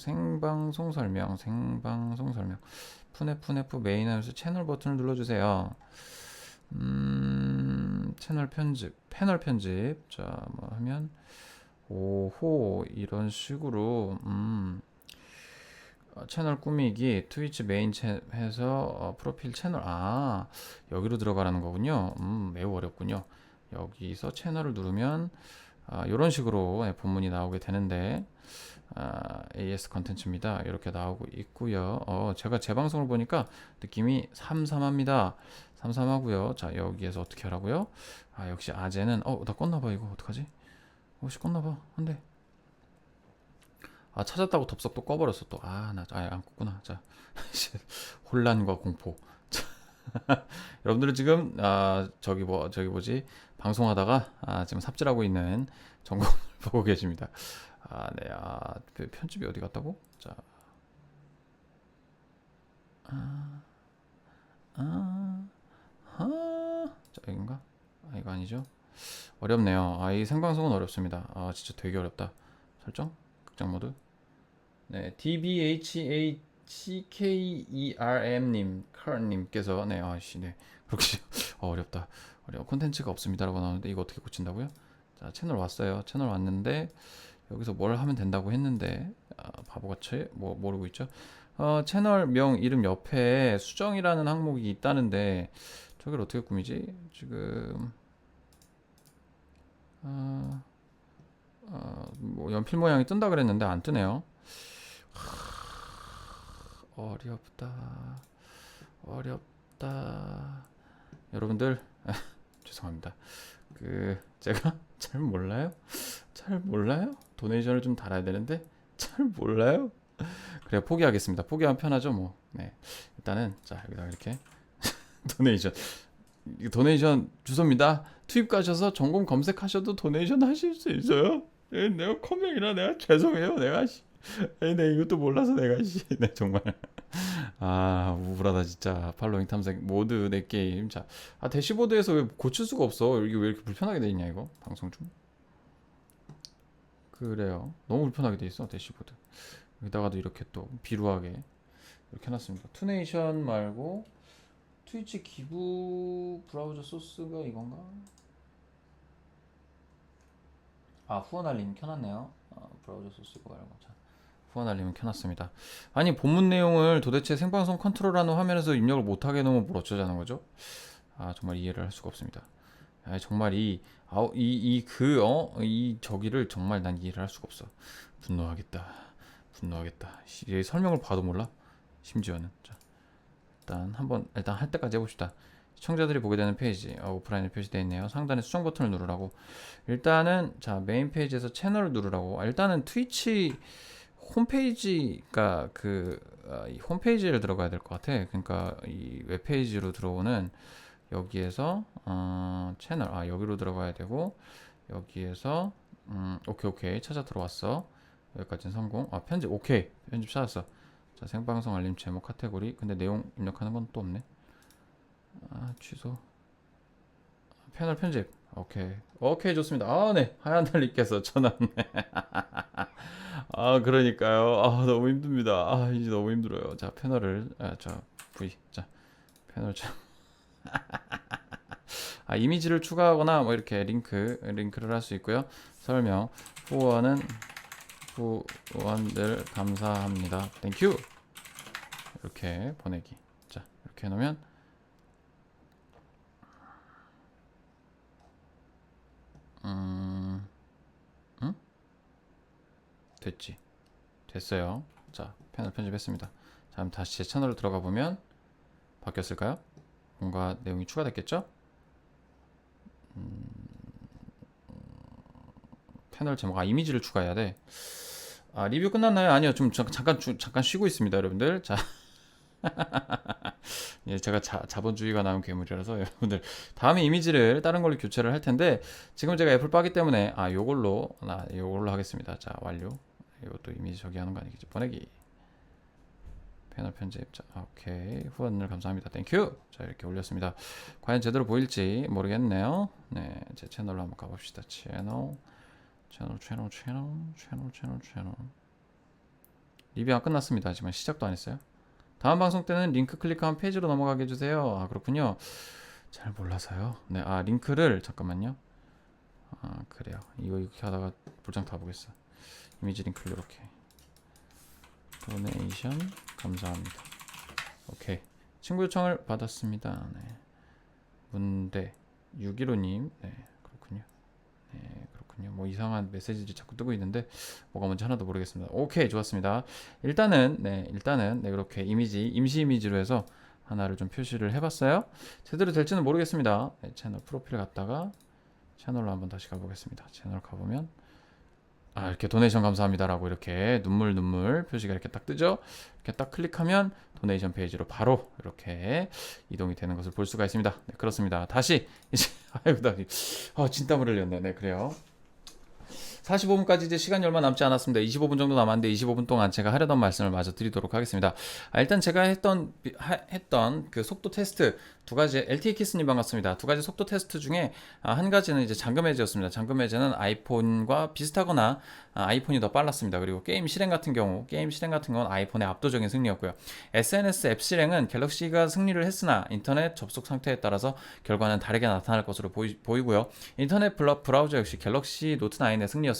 설명. 푸네프 메인 하면서 채널 버튼을 눌러주세요. 패널 편집. 자, 뭐 하면 오호 이런 식으로 채널 꾸미기 트위치 메인 해서 프로필 채널 여기로 들어가라는 거군요. 매우 어렵군요. 여기서 채널을 누르면 이런 식으로 본문이 나오게 되는데 AS 컨텐츠입니다. 이렇게 나오고 있고요. 제가 제 방송을 보니까 느낌이 삼삼합니다. 삼삼하고요. 자, 여기에서 어떻게 하라고요? 역시 아재는 나 껐나봐. 이거 어떡하지? 혹시 껐나봐. 안돼. 찾았다고 덥석 또 꺼버렸어. 또 나 안 껐구나. 자, 혼란과 공포. 여러분들은 지금 저기 뭐지 방송하다가 지금 삽질하고 있는 정보를 보고 계십니다. 네. 편집이 어디 갔다고? 자, 자, 여긴가? 이거 아니죠? 어렵네요. 이 생방송은 어렵습니다. 진짜 되게 어렵다. 설정? 극장 모드? 네, DBHACKERM님, 카님께서 네, 네, 그렇게 어렵다. 콘텐츠가 없습니다라고 나오는데 이거 어떻게 고친다고요? 자, 채널 왔어요. 채널 왔는데 여기서 뭘 하면 된다고 했는데 바보같이 모르고 있죠. 채널명 이름 옆에 수정이라는 항목이 있다는데 저걸 어떻게 꾸미지? 지금 뭐 연필 모양이 뜬다 그랬는데 안 뜨네요. 어렵다. 여러분들 죄송합니다. 제가 잘 몰라요. 도네이션을 좀 달아야 되는데 잘 몰라요. 그래 포기하겠습니다. 포기하면 편하죠 뭐. 네, 일단은 자 여기다 이렇게 도네이션 주소입니다. 투입 가셔서 전공 검색하셔도 도네이션 하실 수 있어요. 내가 컴맹이라 내가 죄송해요. 내가 이것도 몰라서 내가 네 정말 우울하다 진짜. 팔로잉 탐색 모드 내 게임. 자, 대시보드에서 왜 고칠 수가 없어? 이게 왜 이렇게 불편하게 돼 있냐 이거 방송 중. 그래요. 너무 불편하게 돼 있어 대시보드. 여기다가도 이렇게 또 비루하게 이렇게 해놨습니다. 투네이션 말고 트위치 기부 브라우저 소스가 이건가? 후원 알림 켜놨네요. 브라우저 소스 이거 말고. 자, 후원 알림은 켜놨습니다. 아니 본문 내용을 도대체 생방송 컨트롤하는 화면에서 입력을 못하게 해놓으면 뭘 어쩌자는 거죠? 정말 이해를 할 수가 없습니다. 정말 이 저기를 정말 난 이해를 할 수가 없어. 분노하겠다. 설명을 봐도 몰라. 심지어는. 자, 일단 할 때까지 해봅시다. 시청자들이 보게 되는 페이지 오프라인에 표시되어 있네요. 상단에 수정 버튼을 누르라고. 일단은 자 메인 페이지에서 채널을 누르라고. 일단은 트위치 홈페이지가 이 홈페이지를 들어가야 될 것 같아. 그러니까 이 웹페이지로 들어오는 여기에서 채널 여기로 들어가야 되고 여기에서 오케이 찾아 들어왔어. 여기까지는 성공. 편집 오케이. 편집 찾았어. 자, 생방송 알림 제목 카테고리. 근데 내용 입력하는 건 또 없네. 취소. 패널 편집. 오케이 좋습니다. 네. 하얀달님께서 전화. 그러니까요. 너무 힘듭니다. 이제 너무 힘들어요. 자, 패널을 자 V. 자, 패널 이미지를 추가하거나 뭐 이렇게 링크를 할 수 있고요. 설명. 후원들 감사합니다. 땡큐. 이렇게 보내기. 자, 이렇게 해놓으면 됐어요. 자, 패널 편집했습니다. 자, 그럼 다시 제 채널로 들어가 보면 바뀌었을까요? 뭔가 내용이 추가됐겠죠? 패널 제목 이미지를 추가해야 돼. 리뷰 끝났나요? 아니요. 좀 잠깐 쉬고 있습니다, 여러분들. 자, 예, 제가 자본주의가 나온 괴물이라서 여러분들 다음에 이미지를 다른 걸로 교체를 할 텐데 지금 제가 애플 빠기 때문에 요걸로 하겠습니다. 자, 완료. 이것도 이미지 저기 하는 거 아니겠지? 보내기. 패널 편집. 자, 오케이. 후원을 감사합니다. 땡큐. 자, 이렇게 올렸습니다. 과연 제대로 보일지 모르겠네요. 네, 제 채널로 한번 가봅시다. 채널. 리뷰가 끝났습니다. 하지만 시작도 안 했어요. 다음 방송 때는 링크 클릭하면 페이지로 넘어가게 해주세요. 그렇군요. 잘 몰라서요. 네, 링크를 잠깐만요. 그래요. 이렇게 하다가 볼장 다 보겠어. 이미지 링크를 이렇게. 도네이션 감사합니다. 오케이. 친구 요청을 받았습니다. 네. 문대 615님. 네, 그렇군요. 네, 그렇군요. 뭐 이상한 메시지들이 자꾸 뜨고 있는데 뭐가 뭔지 하나도 모르겠습니다. 오케이, 좋았습니다. 일단은 이렇게 임시 이미지로 해서 하나를 좀 표시를 해봤어요. 제대로 될지는 모르겠습니다. 네, 채널 프로필 갔다가 채널로 한번 다시 가보겠습니다. 채널 가보면 이렇게 도네이션 감사합니다라고 이렇게 눈물 표시가 이렇게 딱 뜨죠. 이렇게 딱 클릭하면 도네이션 페이지로 바로 이렇게 이동이 되는 것을 볼 수가 있습니다. 네, 그렇습니다. 다시 이제 진땀을 흘렸네. 네, 그래요. 45분까지 이제 시간이 얼마 남지 않았습니다. 25분 정도 남았는데 25분 동안 제가 하려던 말씀을 마저 드리도록 하겠습니다. 일단 제가 했던 그 속도 테스트 두 가지. LTE 키스님 반갑습니다. 두 가지 속도 테스트 중에 한 가지는 이제 잠금 해제였습니다. 잠금 해제는 아이폰과 비슷하거나 아이폰이 더 빨랐습니다. 그리고 게임 실행 같은 경우는 아이폰의 압도적인 승리였고요. SNS 앱 실행은 갤럭시가 승리를 했으나 인터넷 접속 상태에 따라서 결과는 다르게 나타날 것으로 보이고요. 인터넷 브라우저 역시 갤럭시 노트 9의 승리였습니다.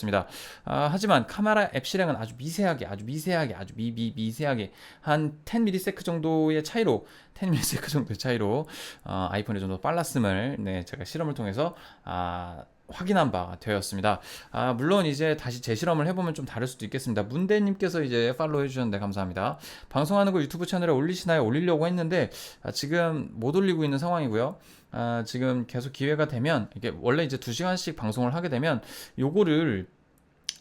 하지만 카메라 앱 실행은 아주 미세하게 한 10ms 정도의 차이로 아이폰이 좀 더 빨랐음을 제가 실험을 통해서 확인한 바 되었습니다. 물론 이제 다시 재실험을 해보면 좀 다를 수도 있겠습니다. 문대님께서 이제 팔로우 해주셨는데 감사합니다. 방송하는 거 유튜브 채널에 올리시나요? 올리려고 했는데 지금 못 올리고 있는 상황이고요. 지금 계속 기회가 되면 이게 원래 이제 2시간씩 방송을 하게 되면 요거를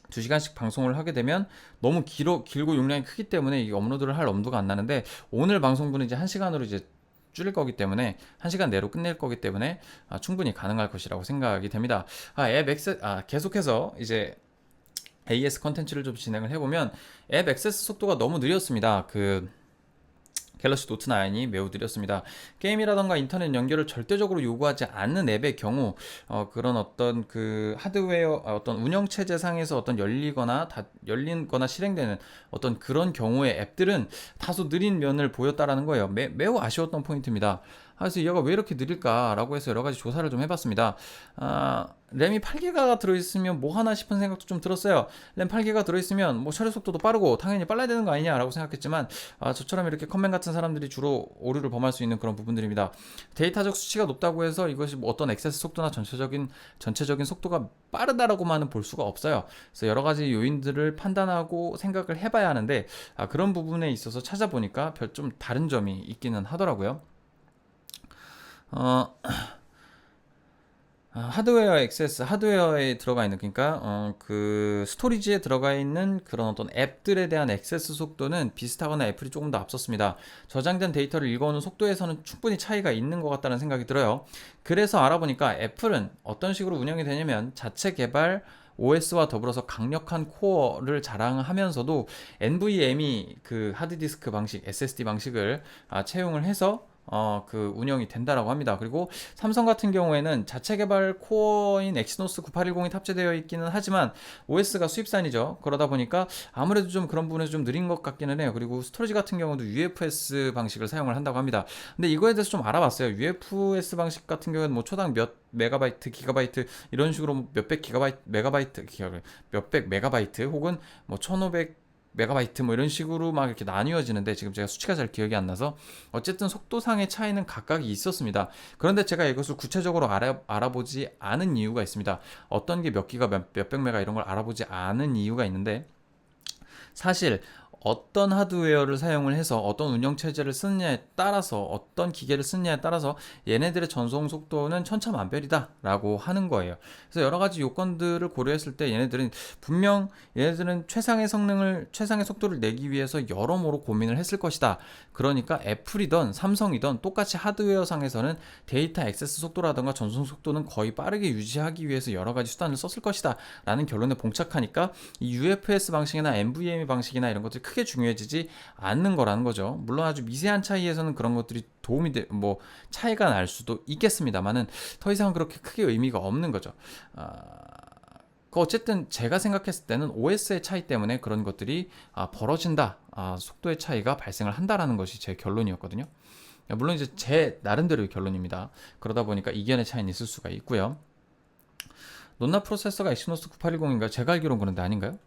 2시간씩 방송을 하게 되면 너무 길고 용량이 크기 때문에 이 업로드를 할 엄두가 안 나는데 오늘 방송분은 이제 1시간으로 이제 줄일 거기 때문에 1시간 내로 끝낼 거기 때문에 충분히 가능할 것이라고 생각이 됩니다. 계속해서 이제 AS 컨텐츠를 좀 진행을 해보면 앱 액세스 속도가 너무 느렸습니다. 갤럭시 노트 9이 매우 느렸습니다. 게임이라던가 인터넷 연결을 절대적으로 요구하지 않는 앱의 경우 그런 어떤 그 하드웨어 어떤 운영체제상에서 어떤 열리거나 실행되는 어떤 그런 경우의 앱들은 다소 느린 면을 보였다라는 거예요. 매우 아쉬웠던 포인트입니다. 그래서 얘가 왜 이렇게 느릴까라고 해서 여러 가지 조사를 좀 해봤습니다. 램이 8기가가 들어있으면 뭐 하나 싶은 생각도 좀 들었어요. 램 8기가 들어있으면 뭐 처리 속도도 빠르고 당연히 빨라야 되는 거 아니냐라고 생각했지만 저처럼 이렇게 컴맹 같은 사람들이 주로 오류를 범할 수 있는 그런 부분들입니다. 데이터적 수치가 높다고 해서 이것이 뭐 어떤 액세스 속도나 전체적인 속도가 빠르다라고만은 볼 수가 없어요. 그래서 여러 가지 요인들을 판단하고 생각을 해봐야 하는데 그런 부분에 있어서 찾아보니까 좀 다른 점이 있기는 하더라고요. 하드웨어 액세스, 하드웨어에 들어가 있는, 그러니까 그 스토리지에 들어가 있는 그런 어떤 앱들에 대한 액세스 속도는 비슷하거나 애플이 조금 더 앞섰습니다. 저장된 데이터를 읽어오는 속도에서는 충분히 차이가 있는 것 같다는 생각이 들어요. 그래서 알아보니까 애플은 어떤 식으로 운영이 되냐면 자체 개발 OS와 더불어서 강력한 코어를 자랑하면서도 NVMe 그 하드디스크 방식, SSD 방식을 채용을 해서 그 운영이 된다라고 합니다. 그리고 삼성 같은 경우에는 자체 개발 코어인 엑시노스 9810이 탑재되어 있기는 하지만 OS가 수입산이죠. 그러다 보니까 아무래도 좀 그런 부분에서 좀 느린 것 같기는 해요. 그리고 스토리지 같은 경우도 UFS 방식을 사용을 한다고 합니다. 근데 이거에 대해서 좀 알아봤어요. UFS 방식 같은 경우에는 뭐 초당 몇 메가바이트, 기가바이트 이런 식으로 몇백 기가바이트, 메가바이트, 몇백 메가바이트 혹은 뭐 1500 메가바이트 뭐 이런 식으로 막 이렇게 나뉘어지는데 지금 제가 수치가 잘 기억이 안 나서 어쨌든 속도상의 차이는 각각이 있었습니다. 그런데 제가 이것을 구체적으로 알아보지 않은 이유가 있습니다. 어떤 게 몇 기가 몇백 메가 이런 걸 알아보지 않은 이유가 있는데 사실 어떤 하드웨어를 사용을 해서 어떤 운영체제를 쓰느냐에 따라서 어떤 기계를 쓰느냐에 따라서 얘네들의 전송 속도는 천차만별이다 라고 하는 거예요. 그래서 여러 가지 요건들을 고려했을 때 얘네들은 분명 얘네들은 최상의 속도를 내기 위해서 여러모로 고민을 했을 것이다. 그러니까 애플이든 삼성이든 똑같이 하드웨어 상에서는 데이터 액세스 속도라든가 전송 속도는 거의 빠르게 유지하기 위해서 여러 가지 수단을 썼을 것이다 라는 결론에 봉착하니까 이 UFS 방식이나 NVMe 방식이나 이런 것들이 크게 중요해지지 않는 거라는 거죠. 물론 아주 미세한 차이에서는 그런 것들이 뭐 차이가 날 수도 있겠습니다만은 더 이상 그렇게 크게 의미가 없는 거죠. 어쨌든 제가 생각했을 때는 OS의 차이 때문에 그런 것들이 벌어진다, 속도의 차이가 발생을 한다라는 것이 제 결론이었거든요. 물론 이제 제 나름대로의 결론입니다. 그러다 보니까 이견의 차이는 있을 수가 있고요. 논나 프로세서가 엑시노스 9810인가요? 제가 알기로는 그런데 아닌가요?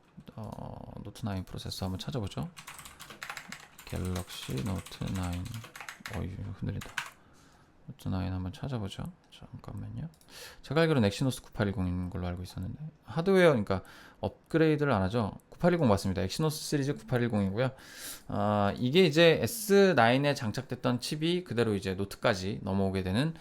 노트9 프로세서 한번 찾아보죠. 갤럭시 노트9. 어이, 흔들린다. 노트9 한번 찾아보죠. 잠깐만요. 제가 알기로는 엑시노스 9810인 걸로 알고 있었는데 하드웨어, 그러니까 업그레이드를 안 하죠. 9810 맞습니다. 엑시노스 시리즈 9810이고요. 이게 이제 S9에 장착됐던 칩이 그대로 이제 노트까지 넘어오게 되는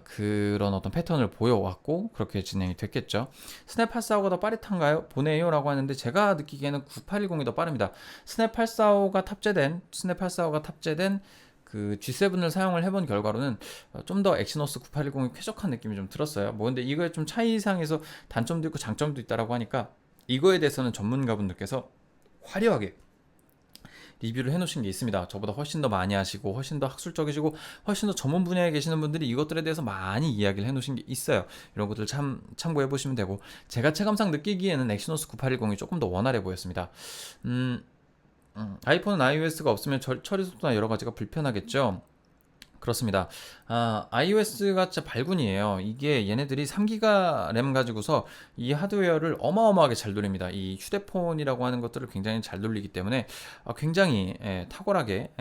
그런 어떤 패턴을 보여왔고 그렇게 진행이 됐겠죠. 스냅 845가 더 빠릿한가요? 보내요 라고 하는데 제가 느끼기에는 9810이 더 빠릅니다. 스냅 845가 탑재된 그 G7을 사용을 해본 결과로는 좀 더 엑시노스 9810이 쾌적한 느낌이 좀 들었어요. 뭐 근데 이거에 좀 차이상에서 단점도 있고 장점도 있다라고 하니까 이거에 대해서는 전문가분들께서 화려하게 리뷰를 해놓으신 게 있습니다. 저보다 훨씬 더 많이 하시고 훨씬 더 학술적이시고 훨씬 더 전문 분야에 계시는 분들이 이것들에 대해서 많이 이야기를 해놓으신 게 있어요. 이런 것들 참고해 보시면 되고 제가 체감상 느끼기에는 엑시노스 9810이 조금 더 원활해 보였습니다. 아이폰은 iOS가 없으면 처리 속도나 여러 가지가 불편하겠죠. 그렇습니다. iOS가 진짜 발군이에요. 이게 얘네들이 3기가 램 가지고서 이 하드웨어를 어마어마하게 잘 돌립니다. 이 휴대폰이라고 하는 것들을 굉장히 잘 돌리기 때문에 굉장히 탁월하게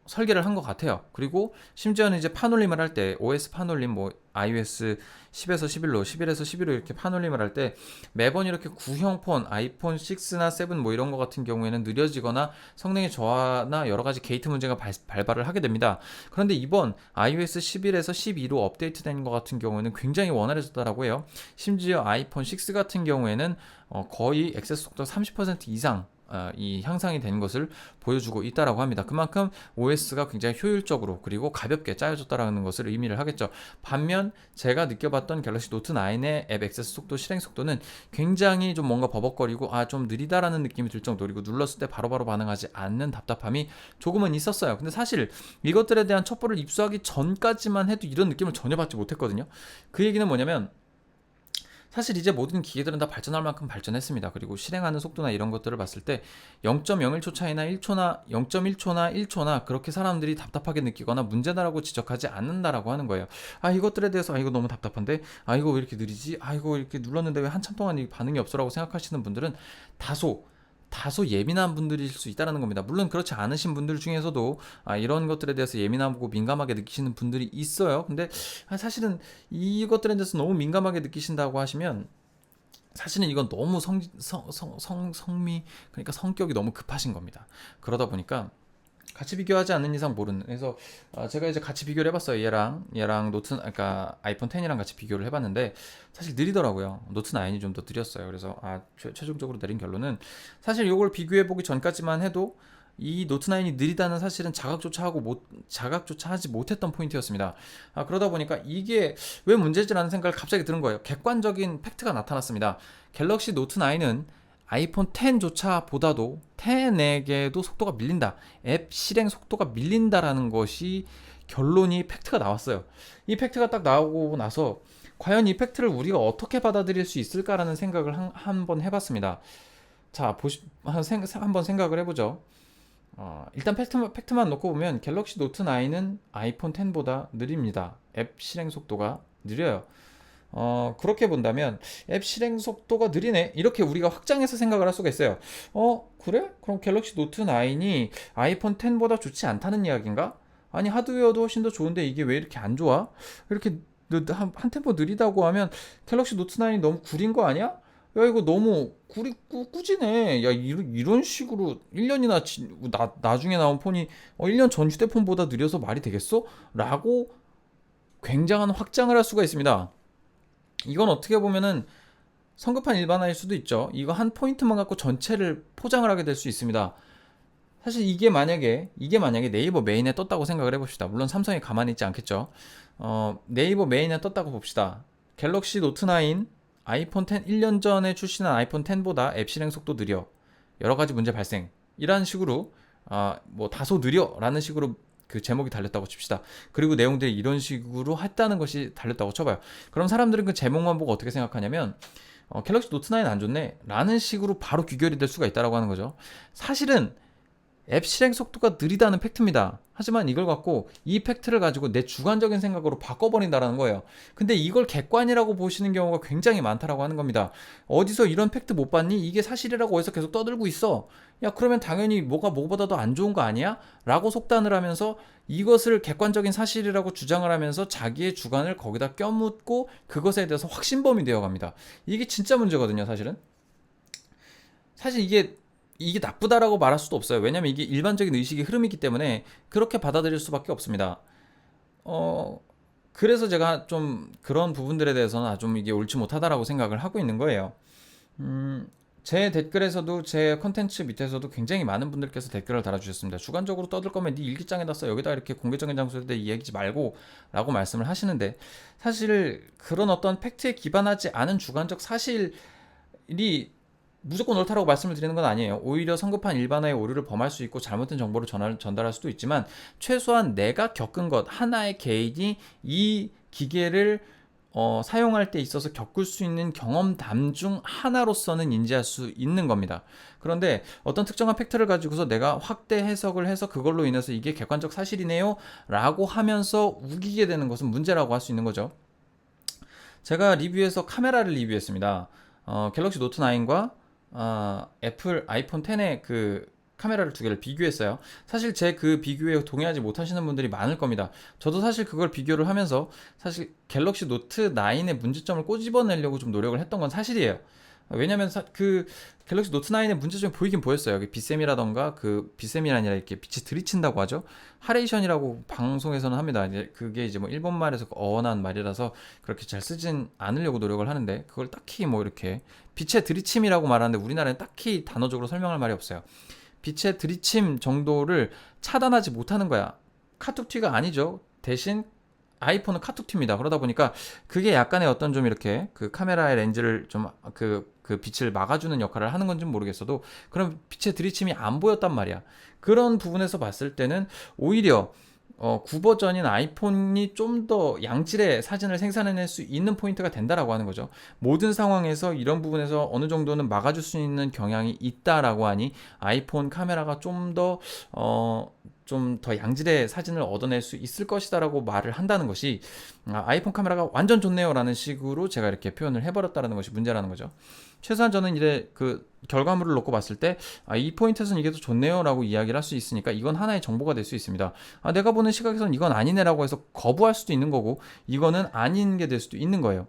설계를 한 것 같아요. 그리고 심지어는 이제 판올림을 할 때 OS 판올림 뭐 iOS 10에서 11로 11에서 11로 이렇게 판올림을 할 때 매번 이렇게 구형 폰 아이폰 6나 7 뭐 이런 거 같은 경우에는 느려지거나 성능의 저하나 여러 가지 게이트 문제가 발발을 하게 됩니다. 그런데 이번 iOS 11에서 12로 업데이트된 것 같은 경우에는 굉장히 원활해졌다라고 해요. 심지어 아이폰 6 같은 경우에는 거의 액세스 속도 30% 이상 이 향상이 된 것을 보여주고 있다라고 합니다. 그만큼 OS가 굉장히 효율적으로 그리고 가볍게 짜여졌다라는 것을 의미를 하겠죠. 반면 제가 느껴봤던 갤럭시 노트 9의 앱 액세스 속도, 실행 속도는 굉장히 좀 뭔가 버벅거리고 좀 느리다라는 느낌이 들 정도로, 그리고 눌렀을 때 바로바로 반응하지 않는 답답함이 조금은 있었어요. 근데 사실 이것들에 대한 첩보를 입수하기 전까지만 해도 이런 느낌을 전혀 받지 못했거든요. 그 얘기는 뭐냐면 사실 이제 모든 기계들은 다 발전할 만큼 발전했습니다. 그리고 실행하는 속도나 이런 것들을 봤을 때 0.01초 차이나 1초나 0.1초나 1초나 그렇게 사람들이 답답하게 느끼거나 문제다라고 지적하지 않는다라고 하는 거예요. 이것들에 대해서 이거 너무 답답한데 이거 왜 이렇게 느리지? 이거 이렇게 눌렀는데 왜 한참 동안 이 반응이 없어라고 생각하시는 분들은 다소 예민한 분들일 수 있다는 겁니다. 물론 그렇지 않으신 분들 중에서도 이런 것들에 대해서 예민하고 민감하게 느끼시는 분들이 있어요. 근데 사실은 이것들에 대해서 너무 민감하게 느끼신다고 하시면 사실은 이건 너무 그러니까 성격이 너무 급하신 겁니다. 그러다 보니까 같이 비교하지 않는 이상 모르는. 그래서 제가 이제 같이 비교를 해봤어요. 얘랑 노트, 그러니까 아이폰 10이랑 같이 비교를 해봤는데 사실 느리더라고요. 노트 9이 좀 더 느렸어요. 그래서 최종적으로 내린 결론은 사실 이걸 비교해보기 전까지만 해도 이 노트 9이 느리다는 사실은 자각조차 하지 못했던 포인트였습니다. 그러다 보니까 이게 왜 문제지라는 생각을 갑자기 드는 거예요. 객관적인 팩트가 나타났습니다. 갤럭시 노트 9은 아이폰 10조차 보다도 10에게도 속도가 밀린다. 앱 실행 속도가 밀린다라는 것이 결론이 팩트가 나왔어요. 이 팩트가 딱 나오고 나서 과연 이 팩트를 우리가 어떻게 받아들일 수 있을까라는 생각을 한번 해봤습니다. 자, 한번 생각을 해보죠. 일단 팩트만 놓고 보면 갤럭시 노트 9은 아이폰 10보다 느립니다. 앱 실행 속도가 느려요. 그렇게 본다면 앱 실행 속도가 느리네, 이렇게 우리가 확장해서 생각을 할 수가 있어요. 그래? 그럼 갤럭시 노트 9이 아이폰 10보다 좋지 않다는 이야기인가? 아니, 하드웨어도 훨씬 더 좋은데 이게 왜 이렇게 안 좋아? 이렇게 한 템포 느리다고 하면 갤럭시 노트 9이 너무 구린 거 아니야? 야, 이거 너무 꾸지네. 야, 이런 식으로 1년이나 나중에 나온 폰이 1년 전 휴대폰보다 느려서 말이 되겠어? 라고 굉장한 확장을 할 수가 있습니다. 이건 어떻게 보면은 성급한 일반화일 수도 있죠. 이거 한 포인트만 갖고 전체를 포장을 하게 될 수 있습니다. 사실 이게 만약에 네이버 메인에 떴다고 생각을 해봅시다. 물론 삼성이 가만히 있지 않겠죠. 네이버 메인에 떴다고 봅시다. 갤럭시 노트 9 아이폰 10 1년 전에 출시한 아이폰 10보다 앱 실행 속도 느려. 여러 가지 문제 발생. 이런 식으로 뭐 다소 느려라는 식으로 그 제목이 달렸다고 칩시다. 그리고 내용들이 이런 식으로 했다는 것이 달렸다고 쳐봐요. 그럼 사람들은 그 제목만 보고 어떻게 생각하냐면 갤럭시 노트 9 안 좋네 라는 식으로 바로 귀결이 될 수가 있다고 하는 거죠. 사실은 앱 실행 속도가 느리다는 팩트입니다. 하지만 이걸 갖고 이 팩트를 가지고 내 주관적인 생각으로 바꿔버린다는 거예요. 근데 이걸 객관이라고 보시는 경우가 굉장히 많다라고 하는 겁니다. 어디서 이런 팩트 못 봤니? 이게 사실이라고 해서 계속 떠들고 있어. 야, 그러면 당연히 뭐가 뭐보다도 안 좋은 거 아니야? 라고 속단을 하면서 이것을 객관적인 사실이라고 주장을 하면서 자기의 주관을 거기다 껴묻고 그것에 대해서 확신범이 되어갑니다. 이게 진짜 문제거든요, 사실은. 사실 이게 나쁘다라고 말할 수도 없어요. 왜냐면 이게 일반적인 의식의 흐름이기 때문에 그렇게 받아들일 수밖에 없습니다. 어, 그래서 제가 좀 그런 부분들에 대해서는 좀 이게 옳지 못하다라고 생각을 하고 있는 거예요. 제 댓글에서도 제 컨텐츠 밑에서도 굉장히 많은 분들께서 댓글을 달아주셨습니다. 주관적으로 떠들 거면 네 일기장에다 써, 여기다 이렇게 공개적인 장소에다 이야기지 말고 라고 말씀을 하시는데, 사실 그런 어떤 팩트에 기반하지 않은 주관적 사실이 무조건 옳다라고 말씀을 드리는 건 아니에요. 오히려 성급한 일반화의 오류를 범할 수 있고 잘못된 정보를 전달할 수도 있지만, 최소한 내가 겪은 것, 하나의 개인이 이 기계를 사용할 때 있어서 겪을 수 있는 경험담 중 하나로서는 인지할 수 있는 겁니다. 그런데 어떤 특정한 팩트를 가지고서 내가 확대 해석을 해서 그걸로 인해서 이게 객관적 사실이네요 라고 하면서 우기게 되는 것은 문제라고 할 수 있는 거죠. 제가 리뷰에서 카메라를 리뷰했습니다. 갤럭시 노트 9과 애플 아이폰 10의 그 카메라를 두 개를 비교했어요. 사실 제 그 비교에 동의하지 못하시는 분들이 많을 겁니다. 저도 사실 그걸 비교를 하면서 사실 갤럭시 노트 9의 문제점을 꼬집어내려고 좀 노력을 했던 건 사실이에요. 왜냐면 그 갤럭시 노트 9의 문제점이 보이긴 보였어요. 빛샘이라던가, 그 빛샘이 아니라 이렇게 빛이 들이친다고 하죠. 하레이션이라고 방송에서는 합니다. 이제 그게 이제 뭐 일본말에서 어원한 말이라서 그렇게 잘 쓰진 않으려고 노력을 하는데, 그걸 딱히 뭐 이렇게 빛의 들이침이라고 말하는데 우리나라엔 딱히 단어적으로 설명할 말이 없어요. 빛의 들이침 정도를 차단하지 못하는 거야. 카툭튀가 아니죠. 대신 아이폰은 카툭튀입니다. 그러다 보니까 그게 약간의 어떤 좀 이렇게 그 카메라의 렌즈를 좀 그 빛을 막아주는 역할을 하는 건지는 모르겠어도, 그럼 빛의 들이침이 안 보였단 말이야. 그런 부분에서 봤을 때는 오히려 9버전인 아이폰이 좀 더 양질의 사진을 생산해낼 수 있는 포인트가 된다라고 하는 거죠. 모든 상황에서 이런 부분에서 어느 정도는 막아줄 수 있는 경향이 있다라고 하니 아이폰 카메라가 좀 더 양질의 사진을 얻어낼 수 있을 것이다라고 말을 한다는 것이, 아이폰 카메라가 완전 좋네요 라는 식으로 제가 이렇게 표현을 해버렸다는 것이 문제라는 거죠. 최소한 저는 이제 그 결과물을 놓고 봤을 때 이 포인트에서는 이게 더 좋네요 라고 이야기를 할 수 있으니까 이건 하나의 정보가 될 수 있습니다. 내가 보는 시각에서는 이건 아니네 라고 해서 거부할 수도 있는 거고, 이거는 아닌 게 될 수도 있는 거예요.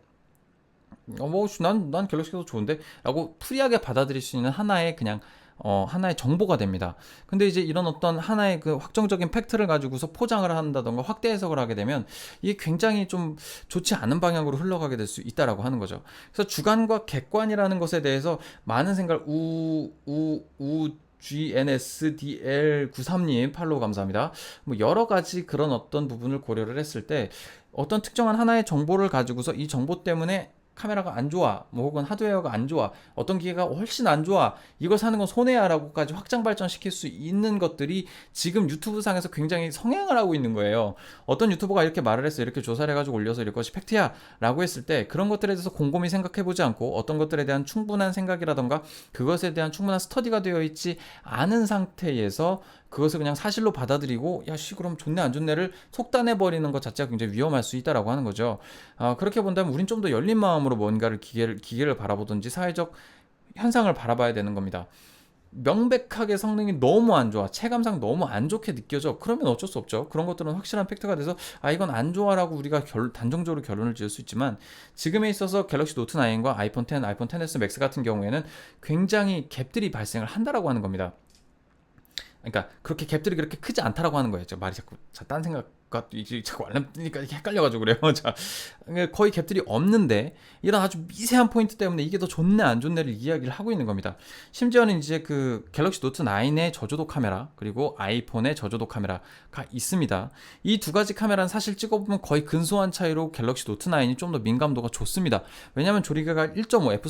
난 갤럭시가 더 좋은데? 라고 프리하게 받아들일 수 있는 하나의 그냥 하나의 정보가 됩니다. 근데 이제 이런 어떤 하나의 그 확정적인 팩트를 가지고서 포장을 한다던가 확대 해석을 하게 되면 이게 굉장히 좀 좋지 않은 방향으로 흘러가게 될 수 있다라고 하는 거죠. 그래서 주관과 객관이라는 것에 대해서 많은 생각을 GNSDL93님 팔로우 감사합니다. 뭐 여러 가지 그런 어떤 부분을 고려를 했을 때 어떤 특정한 하나의 정보를 가지고서 이 정보 때문에 카메라가 안 좋아, 뭐 혹은 하드웨어가 안 좋아, 어떤 기계가 훨씬 안 좋아, 이걸 사는 건 손해야라고까지 확장 발전시킬 수 있는 것들이 지금 유튜브 상에서 굉장히 성행을 하고 있는 거예요. 어떤 유튜버가 이렇게 말을 했어, 이렇게 조사를 해가지고 올려서 이것이 팩트야 라고 했을 때 그런 것들에 대해서 곰곰이 생각해보지 않고 어떤 것들에 대한 충분한 생각이라던가 그것에 대한 충분한 스터디가 되어 있지 않은 상태에서 그것을 그냥 사실로 받아들이고 야씨 그럼 좋네 안 좋네를 속단해버리는 것 자체가 굉장히 위험할 수 있다라고 하는 거죠. 그렇게 본다면 우린 좀 더 열린 마음으로 뭔가를 기계를 바라보든지 사회적 현상을 바라봐야 되는 겁니다. 명백하게 성능이 너무 안 좋아, 체감상 너무 안 좋게 느껴져, 그러면 어쩔 수 없죠. 그런 것들은 확실한 팩트가 돼서 이건 안 좋아라고 우리가 단정적으로 결론을 지을 수 있지만 지금에 있어서 갤럭시 노트 9과 아이폰 10, 아이폰 10s 맥스 같은 경우에는 굉장히 갭들이 발생을 한다라고 하는 겁니다. 그러니까 그렇게 갭들이 그렇게 크지 않다라고 하는 거예요. 말이 자꾸 딴 생각과 이제 자꾸 알람뜨니까 이렇게 헷갈려가지고 그래요. 자, 거의 갭들이 없는데 이런 아주 미세한 포인트 때문에 이게 더 좋네 안 좋네를 이야기를 하고 있는 겁니다. 심지어는 이제 그 갤럭시 노트 9의 저조도 카메라 그리고 아이폰의 저조도 카메라가 있습니다. 이 두 가지 카메라는 사실 찍어보면 거의 근소한 차이로 갤럭시 노트 9이 좀 더 민감도가 좋습니다. 왜냐하면 조리개가 1.5, f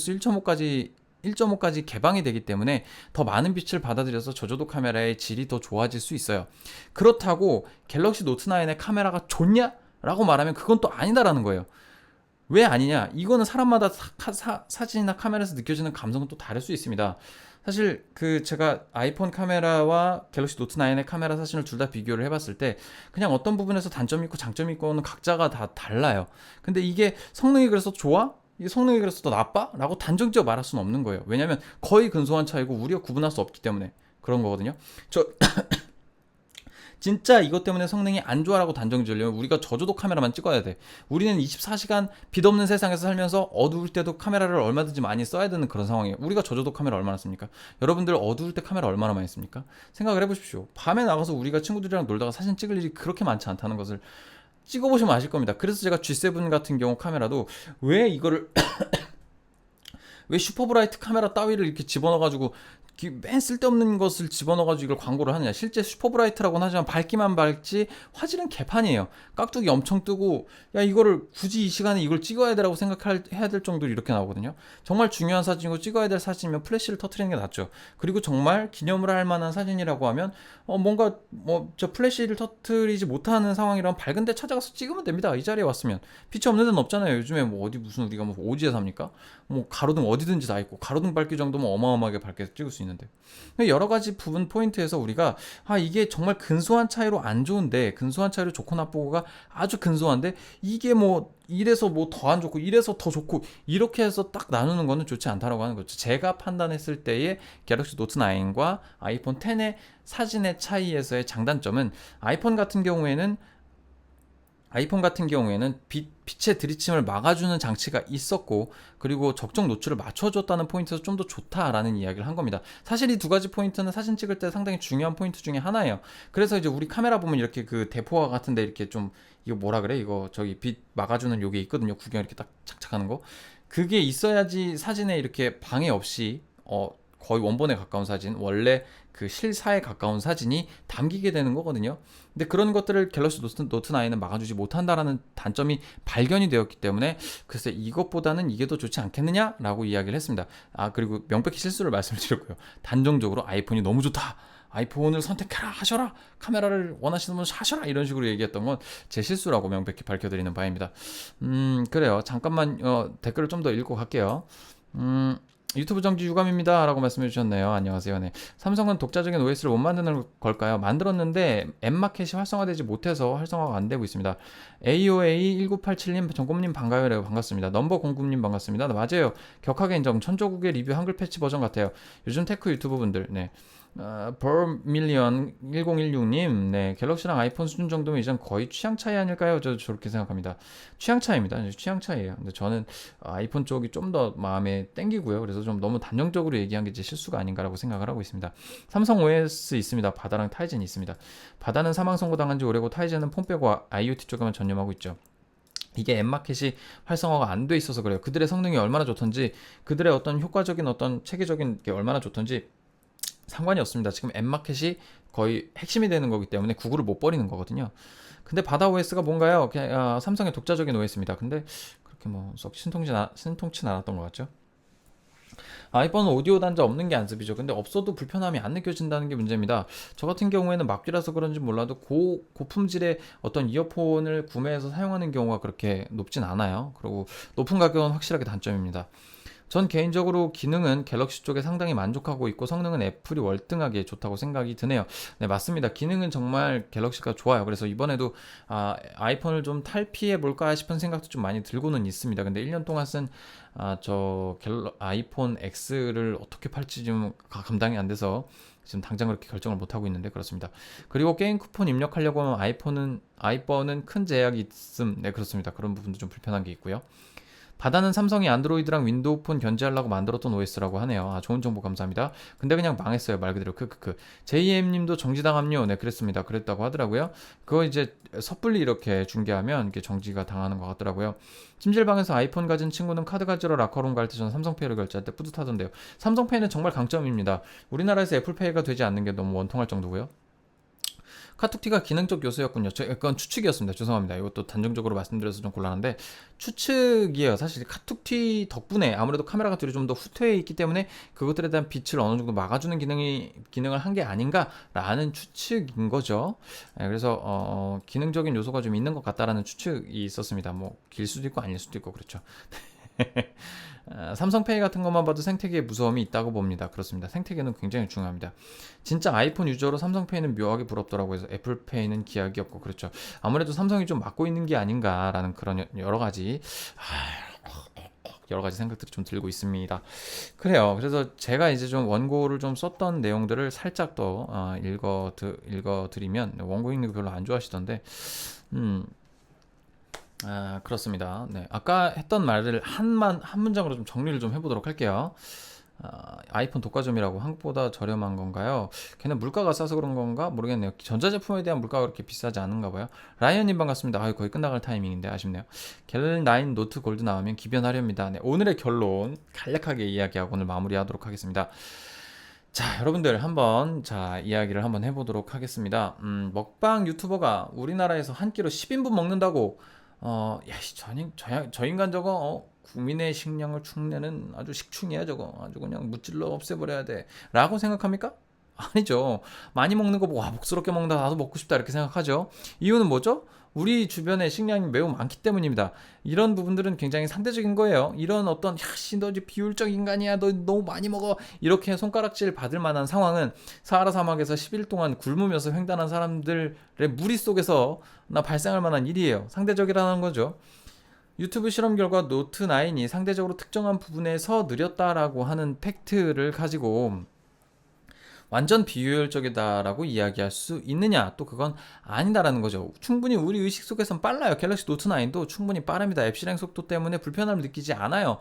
1.5까지 개방이 되기 때문에 더 많은 빛을 받아들여서 저조도 카메라의 질이 더 좋아질 수 있어요. 그렇다고 갤럭시 노트 9의 카메라가 좋냐? 라고 말하면 그건 또 아니다라는 거예요. 왜 아니냐? 이거는 사람마다 사진이나 카메라에서 느껴지는 감성은 또 다를 수 있습니다. 사실 제가 아이폰 카메라와 갤럭시 노트 9의 카메라 사진을 둘 다 비교를 해봤을 때 그냥 어떤 부분에서 단점이 있고 장점이 있고는 각자가 다 달라요. 근데 이게 성능이 그래서 좋아? 이게 성능이 그래서 더 나빠? 라고 단정지어 말할 수는 없는 거예요. 왜냐하면 거의 근소한 차이고 우리가 구분할 수 없기 때문에 그런 거거든요. 진짜 이것 때문에 성능이 안 좋아라고 단정 지으려면 우리가 저조도 카메라만 찍어야 돼. 우리는 24시간 빛 없는 세상에서 살면서 어두울 때도 카메라를 얼마든지 많이 써야 되는 그런 상황이에요. 우리가 저조도 카메라 얼마나 씁니까? 여러분들 어두울 때 카메라 얼마나 많이 씁니까? 생각을 해보십시오. 밤에 나가서 우리가 친구들이랑 놀다가 사진 찍을 일이 그렇게 많지 않다는 것을 찍어보시면 아실 겁니다. 그래서 제가 G7 같은 경우 카메라도 왜 이거를 왜 슈퍼브라이트 카메라 따위를 이렇게 집어넣어가지고 맨 쓸데없는 것을 집어넣어가지고 이걸 광고를 하느냐. 실제 슈퍼브라이트라고는 하지만 밝기만 밝지 화질은 개판이에요. 깍두기 엄청 뜨고 야 이거를 굳이 이 시간에 이걸 찍어야 되라고 생각해야 될 정도로 이렇게 나오거든요. 정말 중요한 사진이고 찍어야 될 사진이면 플래시를 터트리는 게 낫죠. 그리고 정말 기념을 할 만한 사진이라고 하면 뭔가 저 플래시를 터트리지 못하는 상황이라면 밝은 데 찾아가서 찍으면 됩니다. 이 자리에 왔으면 빛이 없는 데는 없잖아요. 요즘에 어디 무슨 우리가 오지에 삽니까? 가로등 어디든지 다 있고 가로등 밝기 정도면 어마어마하게 밝게 찍을 수 있는데 여러 가지 부분 포인트에서 우리가 이게 정말 근소한 차이로 안 좋은데 근소한 차이로 좋고 나쁘고가 아주 근소한데 이게 이래서 더 안 좋고 이래서 더 좋고 이렇게 해서 딱 나누는 거는 좋지 않다라고 하는 거죠. 제가 판단했을 때의 갤럭시 노트 9과 아이폰 10의 사진의 차이에서의 장단점은 아이폰 같은 경우에는 빛의 들이침을 막아주는 장치가 있었고 그리고 적정 노출을 맞춰줬다는 포인트에서 좀 더 좋다라는 이야기를 한 겁니다. 사실 이 두 가지 포인트는 사진 찍을 때 상당히 중요한 포인트 중에 하나예요. 그래서 이제 우리 카메라 보면 이렇게 대포화 같은데 이렇게 좀 이거 뭐라 그래? 이거 저기 빛 막아주는 요게 있거든요. 구경 이렇게 딱 착착하는 거. 그게 있어야지 사진에 이렇게 방해 없이 거의 원본에 가까운 사진, 원래 그 실사에 가까운 사진이 담기게 되는 거거든요. 근데 그런 것들을 갤럭시 노트 9은 막아주지 못한다라는 단점이 발견이 되었기 때문에 글쎄 이것보다는 이게 더 좋지 않겠느냐라고 이야기를 했습니다. 그리고 명백히 실수를 말씀드렸고요. 단정적으로 아이폰이 너무 좋다. 아이폰을 선택해라 하셔라 카메라를 원하시는 분 하셔라 이런 식으로 얘기했던 건 제 실수라고 명백히 밝혀드리는 바입니다. 그래요. 잠깐만 댓글을 좀 더 읽고 갈게요. 유튜브 정지 유감입니다 라고 말씀해 주셨네요. 안녕하세요. 네. 삼성은 독자적인 OS를 못 만드는 걸까요? 만들었는데 앱마켓이 활성화되지 못해서 활성화가 안 되고 있습니다. AOA1987님 정곰님 반가워요. 반갑습니다. 넘버09님 반갑습니다. 맞아요. 격하게 인정. 천조국의 리뷰 한글 패치 버전 같아요. 요즘 테크 유튜버 분들 버밀리언 1016님, 네, 갤럭시랑 아이폰 수준 정도면 이젠 거의 취향 차이 아닐까요? 저도 저렇게 생각합니다. 취향 차이입니다. 이제 취향 차이예요. 근데 저는 아이폰 쪽이 좀 더 마음에 땡기고요. 그래서 좀 너무 단정적으로 얘기한 게 제 실수가 아닌가라고 생각을 하고 있습니다. 삼성 OS 있습니다. 바다랑 타이젠이 있습니다. 바다는 사망 선고 당한 지 오래고 타이젠은 폰 빼고 IoT 쪽에만 전념하고 있죠. 이게 앱마켓이 활성화가 안 돼 있어서 그래요. 그들의 성능이 얼마나 좋던지, 그들의 어떤 효과적인 어떤 체계적인 게 얼마나 좋던지 상관이 없습니다. 지금 앱마켓이 거의 핵심이 되는 거기 때문에 구글을 못 버리는 거거든요. 근데 바다 OS가 뭔가요? 그냥 삼성의 독자적인 OS입니다. 근데 그렇게 뭐 썩 신통치 않았던 것 같죠? 아이폰은 오디오 단자 없는 게 안습이죠. 근데 없어도 불편함이 안 느껴진다는 게 문제입니다. 저 같은 경우에는 막귀라서 그런지 몰라도 고품질의 어떤 이어폰을 구매해서 사용하는 경우가 그렇게 높진 않아요. 그리고 높은 가격은 확실하게 단점입니다. 전 개인적으로 기능은 갤럭시 쪽에 상당히 만족하고 있고 성능은 애플이 월등하게 좋다고 생각이 드네요. 네, 맞습니다. 기능은 정말 갤럭시가 좋아요. 그래서 이번에도 아이폰을 좀 탈피해 볼까 싶은 생각도 좀 많이 들고는 있습니다. 근데 1년 동안 쓴 아이폰 X를 어떻게 팔지 좀 감당이 안 돼서 지금 당장 그렇게 결정을 못 하고 있는데 그렇습니다. 그리고 게임 쿠폰 입력하려고 하면 아이폰은 큰 제약이 있음. 네, 그렇습니다. 그런 부분도 좀 불편한 게 있고요. 바다는 삼성이 안드로이드랑 윈도우폰 견제하려고 만들었던 OS라고 하네요. 좋은 정보 감사합니다. 근데 그냥 망했어요. 말 그대로. JM님도 정지당함요. 네, 그랬습니다. 그랬다고 하더라고요. 그거 이제 섣불리 이렇게 중계하면 이게 정지가 당하는 것 같더라고요. 찜질방에서 아이폰 가진 친구는 카드 가지러 라커룸 갈 때 저는 삼성페이를 결제할 때 뿌듯하던데요. 삼성페이는 정말 강점입니다. 우리나라에서 애플페이가 되지 않는 게 너무 원통할 정도고요. 카툭티가 기능적 요소였군요. 그건 추측이었습니다. 죄송합니다. 이것도 단정적으로 말씀드려서 좀 곤란한데 추측이에요. 사실 카툭티 덕분에 아무래도 카메라가 뒤로 좀 더 후퇴해 있기 때문에 그것들에 대한 빛을 어느 정도 막아주는 기능을 한 게 아닌가라는 추측인 거죠. 그래서 기능적인 요소가 좀 있는 것 같다라는 추측이 있었습니다. 뭐 길 수도 있고 아닐 수도 있고 그렇죠. 삼성페이 같은 것만 봐도 생태계에 무서움이 있다고 봅니다. 그렇습니다. 생태계는 굉장히 중요합니다. 진짜 아이폰 유저로 삼성페이는 묘하게 부럽더라고요. 해서 애플페이는 기약이 없고 그렇죠. 아무래도 삼성이 좀 맡고 있는 게 아닌가라는 그런 여러 가지 생각들이 좀 들고 있습니다. 그래요. 그래서 제가 이제 좀 원고를 좀 썼던 내용들을 살짝 더 읽어드리면 원고 읽는 거 별로 안 좋아하시던데 그렇습니다. 네. 아까 했던 말을 한 문장으로 좀 정리를 좀 해보도록 할게요. 아이폰 독과점이라고 한국보다 저렴한 건가요? 걔는 물가가 싸서 그런 건가? 모르겠네요. 전자제품에 대한 물가가 그렇게 비싸지 않은가 봐요. 라이언님 반갑습니다. 거의 끝나갈 타이밍인데 아쉽네요. 갤9 노트 골드 나오면 기변하렵니다. 네, 오늘의 결론 간략하게 이야기하고 오늘 마무리하도록 하겠습니다. 자, 여러분들 한번 이야기를 한번 해보도록 하겠습니다. 먹방 유튜버가 우리나라에서 한 끼로 10인분 먹는다고 저 인간 저거 국민의 식량을 축내는 아주 식충이야 저거 아주 그냥 무찔러 없애버려야 돼 라고 생각합니까? 아니죠. 많이 먹는 거 보고 복스럽게 먹는다 나도 먹고 싶다 이렇게 생각하죠. 이유는 뭐죠? 우리 주변에 식량이 매우 많기 때문입니다. 이런 부분들은 굉장히 상대적인 거예요. 이런 어떤 야씨 너 이제 비효율적 인간이야 너 너무 많이 먹어 이렇게 손가락질 받을 만한 상황은 사하라 사막에서 10일 동안 굶으면서 횡단한 사람들의 무리 속에서 발생할 만한 일이에요. 상대적이라는 거죠. 유튜브 실험 결과 노트9이 상대적으로 특정한 부분에서 느렸다라고 하는 팩트를 가지고 완전 비효율적이다라고 이야기할 수 있느냐? 또 그건 아니다라는 거죠. 충분히 우리 의식 속에선 빨라요. 갤럭시 노트 9도 충분히 빠릅니다. 앱 실행 속도 때문에 불편함을 느끼지 않아요.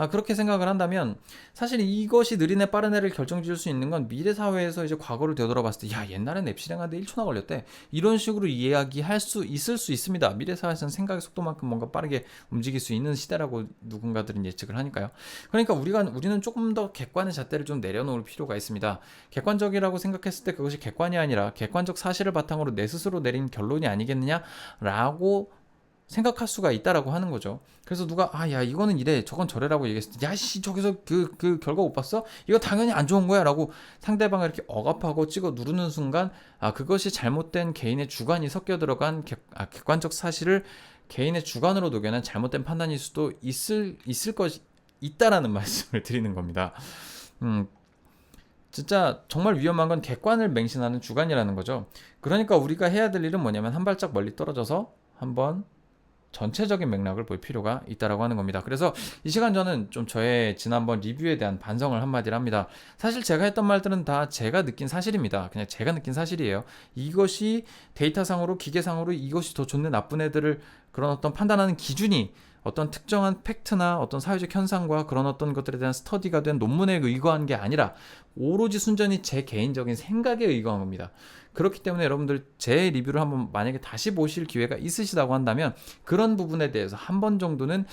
그렇게 생각을 한다면 사실 이것이 느린 애 빠른 애를 결정지을 수 있는 건 미래 사회에서 이제 과거를 되돌아봤을 때 옛날엔 앱 실행하는데 1초나 걸렸대. 이런 식으로 이야기할 수 있을 수 있습니다. 미래 사회에서는 생각의 속도만큼 뭔가 빠르게 움직일 수 있는 시대라고 누군가들은 예측을 하니까요. 그러니까 우리는 조금 더 객관의 잣대를 좀 내려놓을 필요가 있습니다. 객관적이라고 생각했을 때 그것이 객관이 아니라 객관적 사실을 바탕으로 내 스스로 내린 결론이 아니겠느냐라고 생각할 수가 있다라고 하는 거죠. 그래서 누가 이거는 이래 저건 저래라고 얘기했을 때 야씨 저기서 그 결과 못 봤어? 이거 당연히 안 좋은 거야 라고 상대방을 이렇게 억압하고 찍어 누르는 순간 그것이 잘못된 개인의 주관이 섞여 들어간 객관적 사실을 개인의 주관으로 녹여낸 잘못된 판단일 수도 있을 것이 있다라는 말씀을 드리는 겁니다. 진짜 정말 위험한 건 객관을 맹신하는 주관이라는 거죠. 그러니까 우리가 해야 될 일은 뭐냐면 한 발짝 멀리 떨어져서 한번 전체적인 맥락을 볼 필요가 있다라고 하는 겁니다. 그래서 이 시간 저는 좀 저의 지난번 리뷰에 대한 반성을 한마디를 합니다. 사실 제가 했던 말들은 다 제가 느낀 사실입니다. 그냥 제가 느낀 사실이에요. 이것이 데이터상으로 기계상으로 이것이 더 좋네 나쁜 애들을 그런 어떤 판단하는 기준이 어떤 특정한 팩트나 어떤 사회적 현상과 그런 어떤 것들에 대한 스터디가 된 논문에 의거한 게 아니라 오로지 순전히 제 개인적인 생각에 의거한 겁니다. 그렇기 때문에 여러분들 제 리뷰를 한번 만약에 다시 보실 기회가 있으시다고 한다면 그런 부분에 대해서 한 번 정도는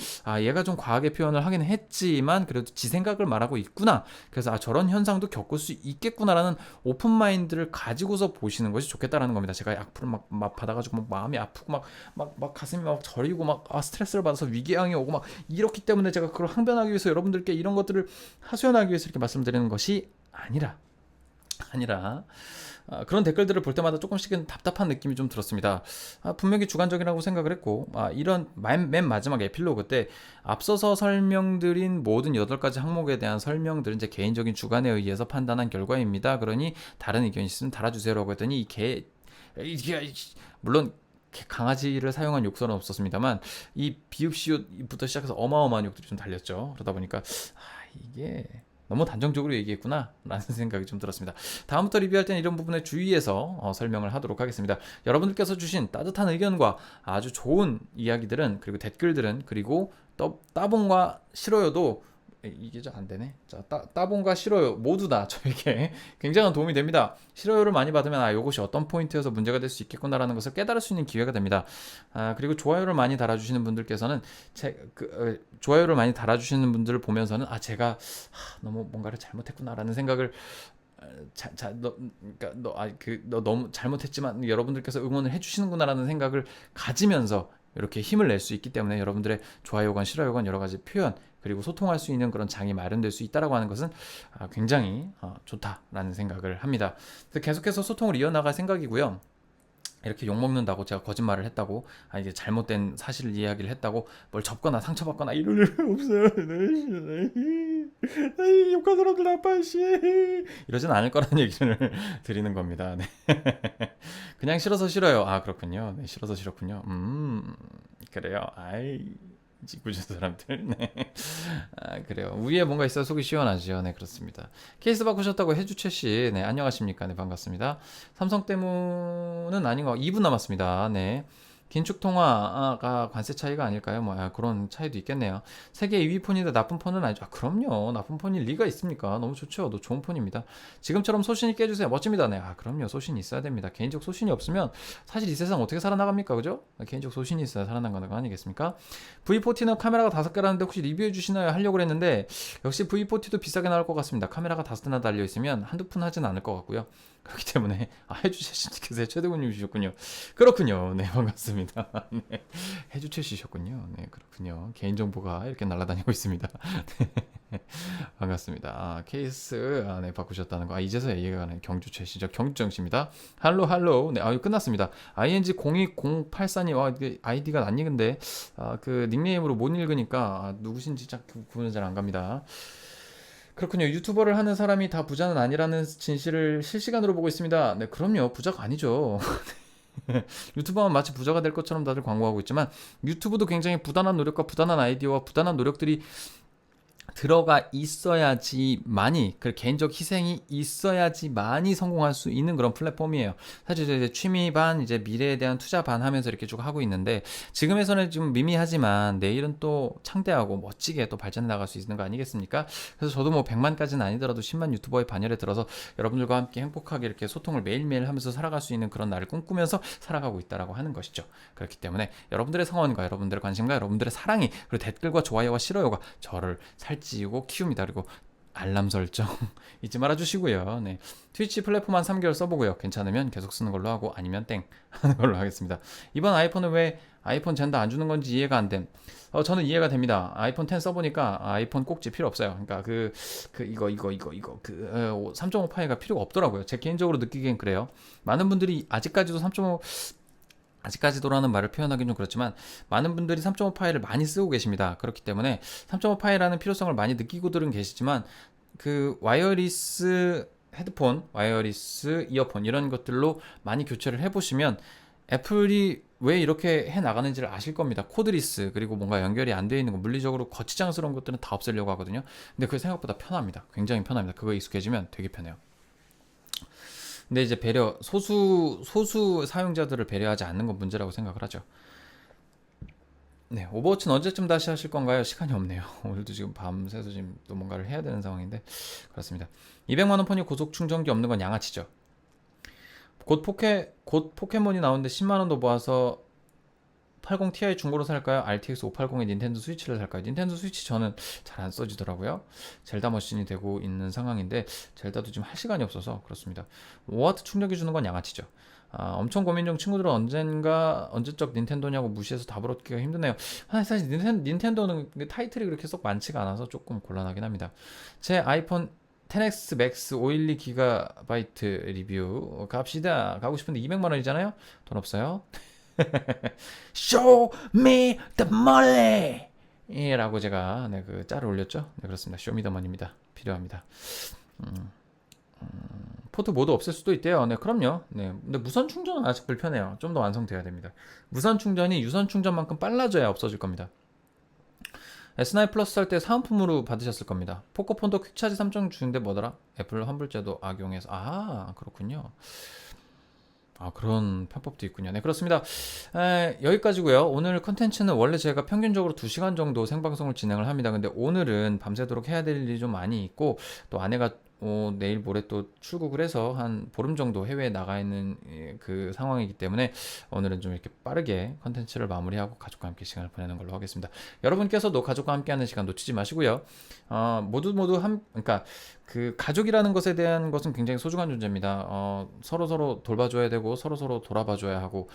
얘가 좀 과하게 표현을 하긴 했지만 그래도 지 생각을 말하고 있구나. 그래서 저런 현상도 겪을 수 있겠구나라는 오픈 마인드를 가지고서 보시는 것이 좋겠다라는 겁니다. 제가 약풀을 막 받아가지고 막 마음이 아프고 막 가슴이 막 저리고 막 스트레스를 받아서 위궤양이 오고 막 이렇기 때문에 제가 그걸 항변하기 위해서 여러분들께 이런 것들을 하소연하기 위해서 이렇게 말씀드리는 것이 아니라 그런 댓글들을 볼 때마다 조금씩은 답답한 느낌이 좀 들었습니다. 분명히 주관적이라고 생각을 했고 이런 맨 마지막 에필로그 때 앞서서 설명드린 모든 8가지 항목에 대한 설명들은 제 개인적인 주관에 의해서 판단한 결과입니다. 그러니 다른 의견이 있으면 달아주세요라고 했더니 이게 물론 강아지를 사용한 욕설은 없었습니다만 이 비읍시옷부터 시작해서 어마어마한 욕들이 좀 달렸죠. 그러다 보니까 이게 너무 단정적으로 얘기했구나 라는 생각이 좀 들었습니다. 다음부터 리뷰할 때는 이런 부분에 주의해서 설명을 하도록 하겠습니다. 여러분들께서 주신 따뜻한 의견과 아주 좋은 이야기들은 그리고 댓글들은 그리고 따봉과 싫어요도 이게 좀 안되네. 자, 따봉과 싫어요 모두 다 저에게 굉장한 도움이 됩니다. 싫어요를 많이 받으면 이것이 어떤 포인트여서 문제가 될 수 있겠구나 라는 것을 깨달을 수 있는 기회가 됩니다. 그리고 좋아요를 많이 달아주시는 분들께서는 좋아요를 많이 달아주시는 분들을 보면서는 제가 너무 뭔가를 잘못했구나 라는 생각을 너 너무 잘못했지만 여러분들께서 응원을 해주시는구나라는 생각을 가지면서 이렇게 힘을 낼 수 있기 때문에 여러분들의 좋아요건 싫어요건 여러 가지 표현 그리고 소통할 수 있는 그런 장이 마련될 수 있다라고 하는 것은 굉장히 좋다라는 생각을 합니다. 그래서 계속해서 소통을 이어나갈 생각이고요. 이렇게 욕먹는다고 제가 거짓말을 했다고 이게 잘못된 사실을 이야기를 했다고 뭘 접거나 상처받거나 이럴 일 없어요. 욕하는 사람들 나빠 씨 이러진 않을 거라는 얘기를 드리는 겁니다. 네. 그냥 싫어서 싫어요. 그렇군요. 네, 싫어서 싫었군요. 그래요. 지구주 사람들. 네. 그래요. 위에 뭔가 있어야 속이 시원하죠. 네, 그렇습니다. 케이스 바꾸셨다고 해주채씨. 네, 안녕하십니까. 네, 반갑습니다. 삼성 때문은 아닌 거 2분 남았습니다. 네. 긴축 통화가 관세 차이가 아닐까요? 그런 차이도 있겠네요. 세계 2위 폰인데 나쁜 폰은 아니죠. 그럼요. 나쁜 폰일 리가 있습니까? 너무 좋죠. 너무 좋은 폰입니다. 지금처럼 소신 있게 해주세요. 멋집니다. 네. 그럼요. 소신이 있어야 됩니다. 개인적 소신이 없으면 사실 이 세상 어떻게 살아나갑니까? 그죠? 개인적 소신이 있어야 살아나가는 거 아니겠습니까? V40는 카메라가 5개라는데 혹시 리뷰해 주시나요? 하려고 했는데 역시 V40도 비싸게 나올 것 같습니다. 카메라가 5대나 달려있으면 한두 푼 하진 않을 것 같고요. 그렇기 때문에 해주채씨님께서 최대군님 주셨군요. 그렇군요. 네, 반갑습니다. 네, 해주채씨셨군요. 네, 그렇군요. 개인정보가 이렇게 날아다니고 있습니다. 네, 반갑습니다. 케이스 네, 바꾸셨다는 거 이제서야 이해가 가네요. 경주채씨죠. 경주정씨입니다. 할로 네, 끝났습니다. ING02084님 아이디가 낯익은데 그 닉네임으로 못 읽으니까 누구신지 구분은 잘 안 갑니다. 그렇군요. 유튜버를 하는 사람이 다 부자는 아니라는 진실을 실시간으로 보고 있습니다. 네, 그럼요. 부자가 아니죠. 유튜버만 마치 부자가 될 것처럼 다들 광고하고 있지만 유튜브도 굉장히 부단한 노력과 부단한 아이디어와 부단한 노력들이 들어가 있어야지만이 그 개인적 희생이 있어야지만이 성공할 수 있는 그런 플랫폼이에요. 사실 이제 취미 반 이제 미래에 대한 투자 반 하면서 이렇게 쭉 하고 있는데 지금에서는 좀 미미하지만 내일은 또 창대하고 멋지게 또 발전해 나갈 수 있는 거 아니겠습니까? 그래서 저도 100만까지는 아니더라도 10만 유튜버의 반열에 들어서 여러분들과 함께 행복하게 이렇게 소통을 매일매일 하면서 살아갈 수 있는 그런 날을 꿈꾸면서 살아가고 있다라고 하는 것이죠. 그렇기 때문에 여러분들의 성원과 여러분들의 관심과 여러분들의 사랑이 그리고 댓글과 좋아요와 싫어요가 저를 살찌우고 키웁니다. 그리고 알람 설정 잊지 말아주시고요. 네. 트위치 플랫폼 한 3개월 써보고요. 괜찮으면 계속 쓰는 걸로 하고 아니면 땡 하는 걸로 하겠습니다. 이번 아이폰은 왜 아이폰 젠더 안 주는 건지 이해가 안 됨. 저는 이해가 됩니다. 아이폰 10 써보니까 아이폰 꼭지 필요 없어요. 그러니까 이거 3.5 파이가 필요가 없더라고요. 제 개인적으로 느끼기엔 그래요. 많은 분들이 아직까지도라는 말을 표현하기는 좀 그렇지만 많은 분들이 3.5 파일을 많이 쓰고 계십니다. 그렇기 때문에 3.5 파일이라는 필요성을 많이 느끼고들은 계시지만 그 와이어리스 헤드폰, 와이어리스 이어폰 이런 것들로 많이 교체를 해보시면 애플이 왜 이렇게 해 나가는지를 아실 겁니다. 코드리스 그리고 뭔가 연결이 안 돼 있는 거 물리적으로 거치장스러운 것들은 다 없애려고 하거든요. 근데 그게 생각보다 편합니다. 굉장히 편합니다. 그거 익숙해지면 되게 편해요. 근데 이제 소수 사용자들을 배려하지 않는 건 문제라고 생각을 하죠. 네, 오버워치는 언제쯤 다시 하실 건가요? 시간이 없네요. 오늘도 지금 밤새서 지금 또 뭔가를 해야 되는 상황인데 그렇습니다. 200만 원 폰이 고속 충전기 없는 건 양아치죠. 곧 포켓몬이 나오는데 10만 원도 모아서 80 Ti 중고로 살까요? RTX 580에 닌텐도 스위치를 살까요? 닌텐도 스위치 저는 잘 안 써지더라고요. 젤다 머신이 되고 있는 상황인데 젤다도 지금 할 시간이 없어서 그렇습니다. 5W 충전기 주는 건 양아치죠. 엄청 고민 중 친구들은 언제적 닌텐도냐고 무시해서 답을 얻기가 힘드네요. 사실 닌텐도는 타이틀이 그렇게 속 많지가 않아서 조금 곤란하긴 합니다. 제 아이폰 10X Max 512GB 리뷰 갑시다. 가고 싶은데 200만 원이잖아요. 돈 없어요. Show me the money! 라고 제가 그 짤을 올렸죠. 네, 그렇습니다. 쇼미더머니입니다. 필요합니다. 포트 모두 없앨 수도 있대요. 네, 그럼요. 네, 근데 무선 충전은 아직 불편해요. 좀 더 완성돼야 됩니다. 무선 충전이 유선 충전만큼 빨라져야 없어질 겁니다. S9 플러스 살 때 사은품으로 받으셨을 겁니다. 포코폰도 퀵차지 3종 주는데 뭐더라? 애플 환불제도 악용해서. 그렇군요. 그런 편법도 있군요. 네, 그렇습니다. 여기까지고요. 오늘 컨텐츠는 원래 제가 평균적으로 2시간 정도 생방송을 진행을 합니다. 근데 오늘은 밤새도록 해야 될 일이 좀 많이 있고 또 아내가 내일 모레 또 출국을 해서 한 보름 정도 해외에 나가 있는 그 상황이기 때문에 오늘은 좀 이렇게 빠르게 컨텐츠를 마무리하고 가족과 함께 시간을 보내는 걸로 하겠습니다. 여러분께서도 가족과 함께하는 시간 놓치지 마시고요. 모두 그러니까 그 가족이라는 것에 대한 것은 굉장히 소중한 존재입니다. 서로 돌봐줘야 되고 서로 돌아봐줘야 하고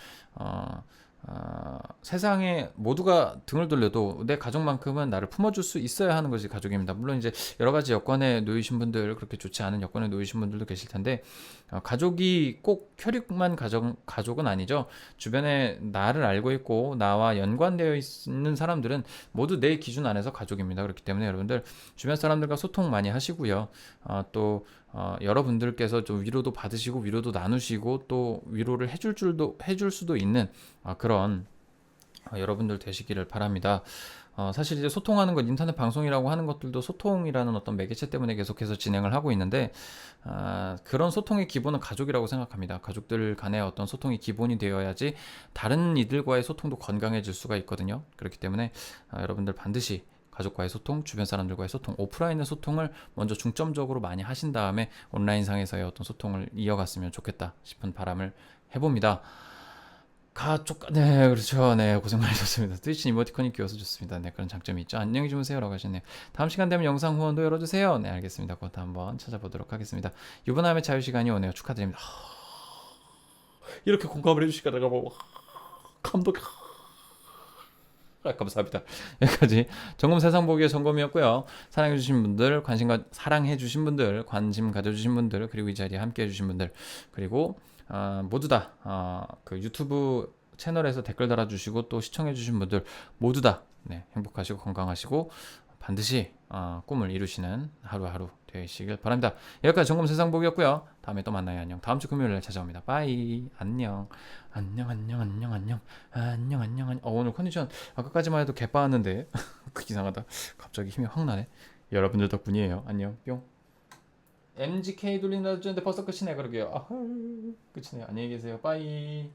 세상에 모두가 등을 돌려도 내 가족만큼은 나를 품어줄 수 있어야 하는 것이 가족입니다. 물론 이제 여러 가지 여건에 놓이신 분들, 그렇게 좋지 않은 여건에 놓이신 분들도 계실 텐데 가족이 꼭 혈육만 가족은 아니죠. 주변에 나를 알고 있고 나와 연관되어 있는 사람들은 모두 내 기준 안에서 가족입니다. 그렇기 때문에 여러분들 주변 사람들과 소통 많이 하시고요. 또 여러분들께서 좀 위로도 받으시고 위로도 나누시고 또 위로를 해줄 수도 있는 그런 여러분들 되시기를 바랍니다. 사실 이제 소통하는 것, 인터넷 방송이라고 하는 것들도 소통이라는 어떤 매개체 때문에 계속해서 진행을 하고 있는데 그런 소통의 기본은 가족이라고 생각합니다. 가족들 간의 어떤 소통이 기본이 되어야지 다른 이들과의 소통도 건강해질 수가 있거든요. 그렇기 때문에 여러분들 반드시 가족과의 소통, 주변 사람들과의 소통, 오프라인의 소통을 먼저 중점적으로 많이 하신 다음에 온라인상에서의 어떤 소통을 이어갔으면 좋겠다 싶은 바람을 해봅니다. 네, 그렇죠. 네, 고생 많으셨습니다. 트위치 이모티콘이 끼워서 좋습니다. 네, 그런 장점이 있죠. 안녕히 주무세요라고 하셨네요. 다음 시간 되면 영상 후원도 열어주세요. 네, 알겠습니다. 곧 한번 찾아보도록 하겠습니다. 유부남의 자유시간이 오네요. 축하드립니다. 이렇게 공감을 해주시니까 내가 뭐 감동. 감사합니다. 여기까지 점검 세상 보기의 점검이었고요. 사랑해주신 분들, 사랑해주신 분들, 관심 가져주신 분들, 그리고 이 자리에 함께해주신 분들, 그리고 모두 다 그 유튜브 채널에서 댓글 달아주시고 또 시청해주신 분들 모두 다 행복하시고 건강하시고 반드시 꿈을 이루시는 하루하루 되시길 바랍니다. 여기까지 점검 세상 보기였고요. 다음에 또 만나요. 안녕. 다음 주 금요일에 찾아옵니다. 빠이. 안녕. 오늘 컨디션 아까까지만 해도 개빠았는데 이상하다. 갑자기 힘이 확 나네. 여러분들 덕분이에요. 안녕. 뿅. MGK 돌린다 주는데 벌써 끝이네. 그러게요. 끝이네. 안녕히 계세요. 빠이.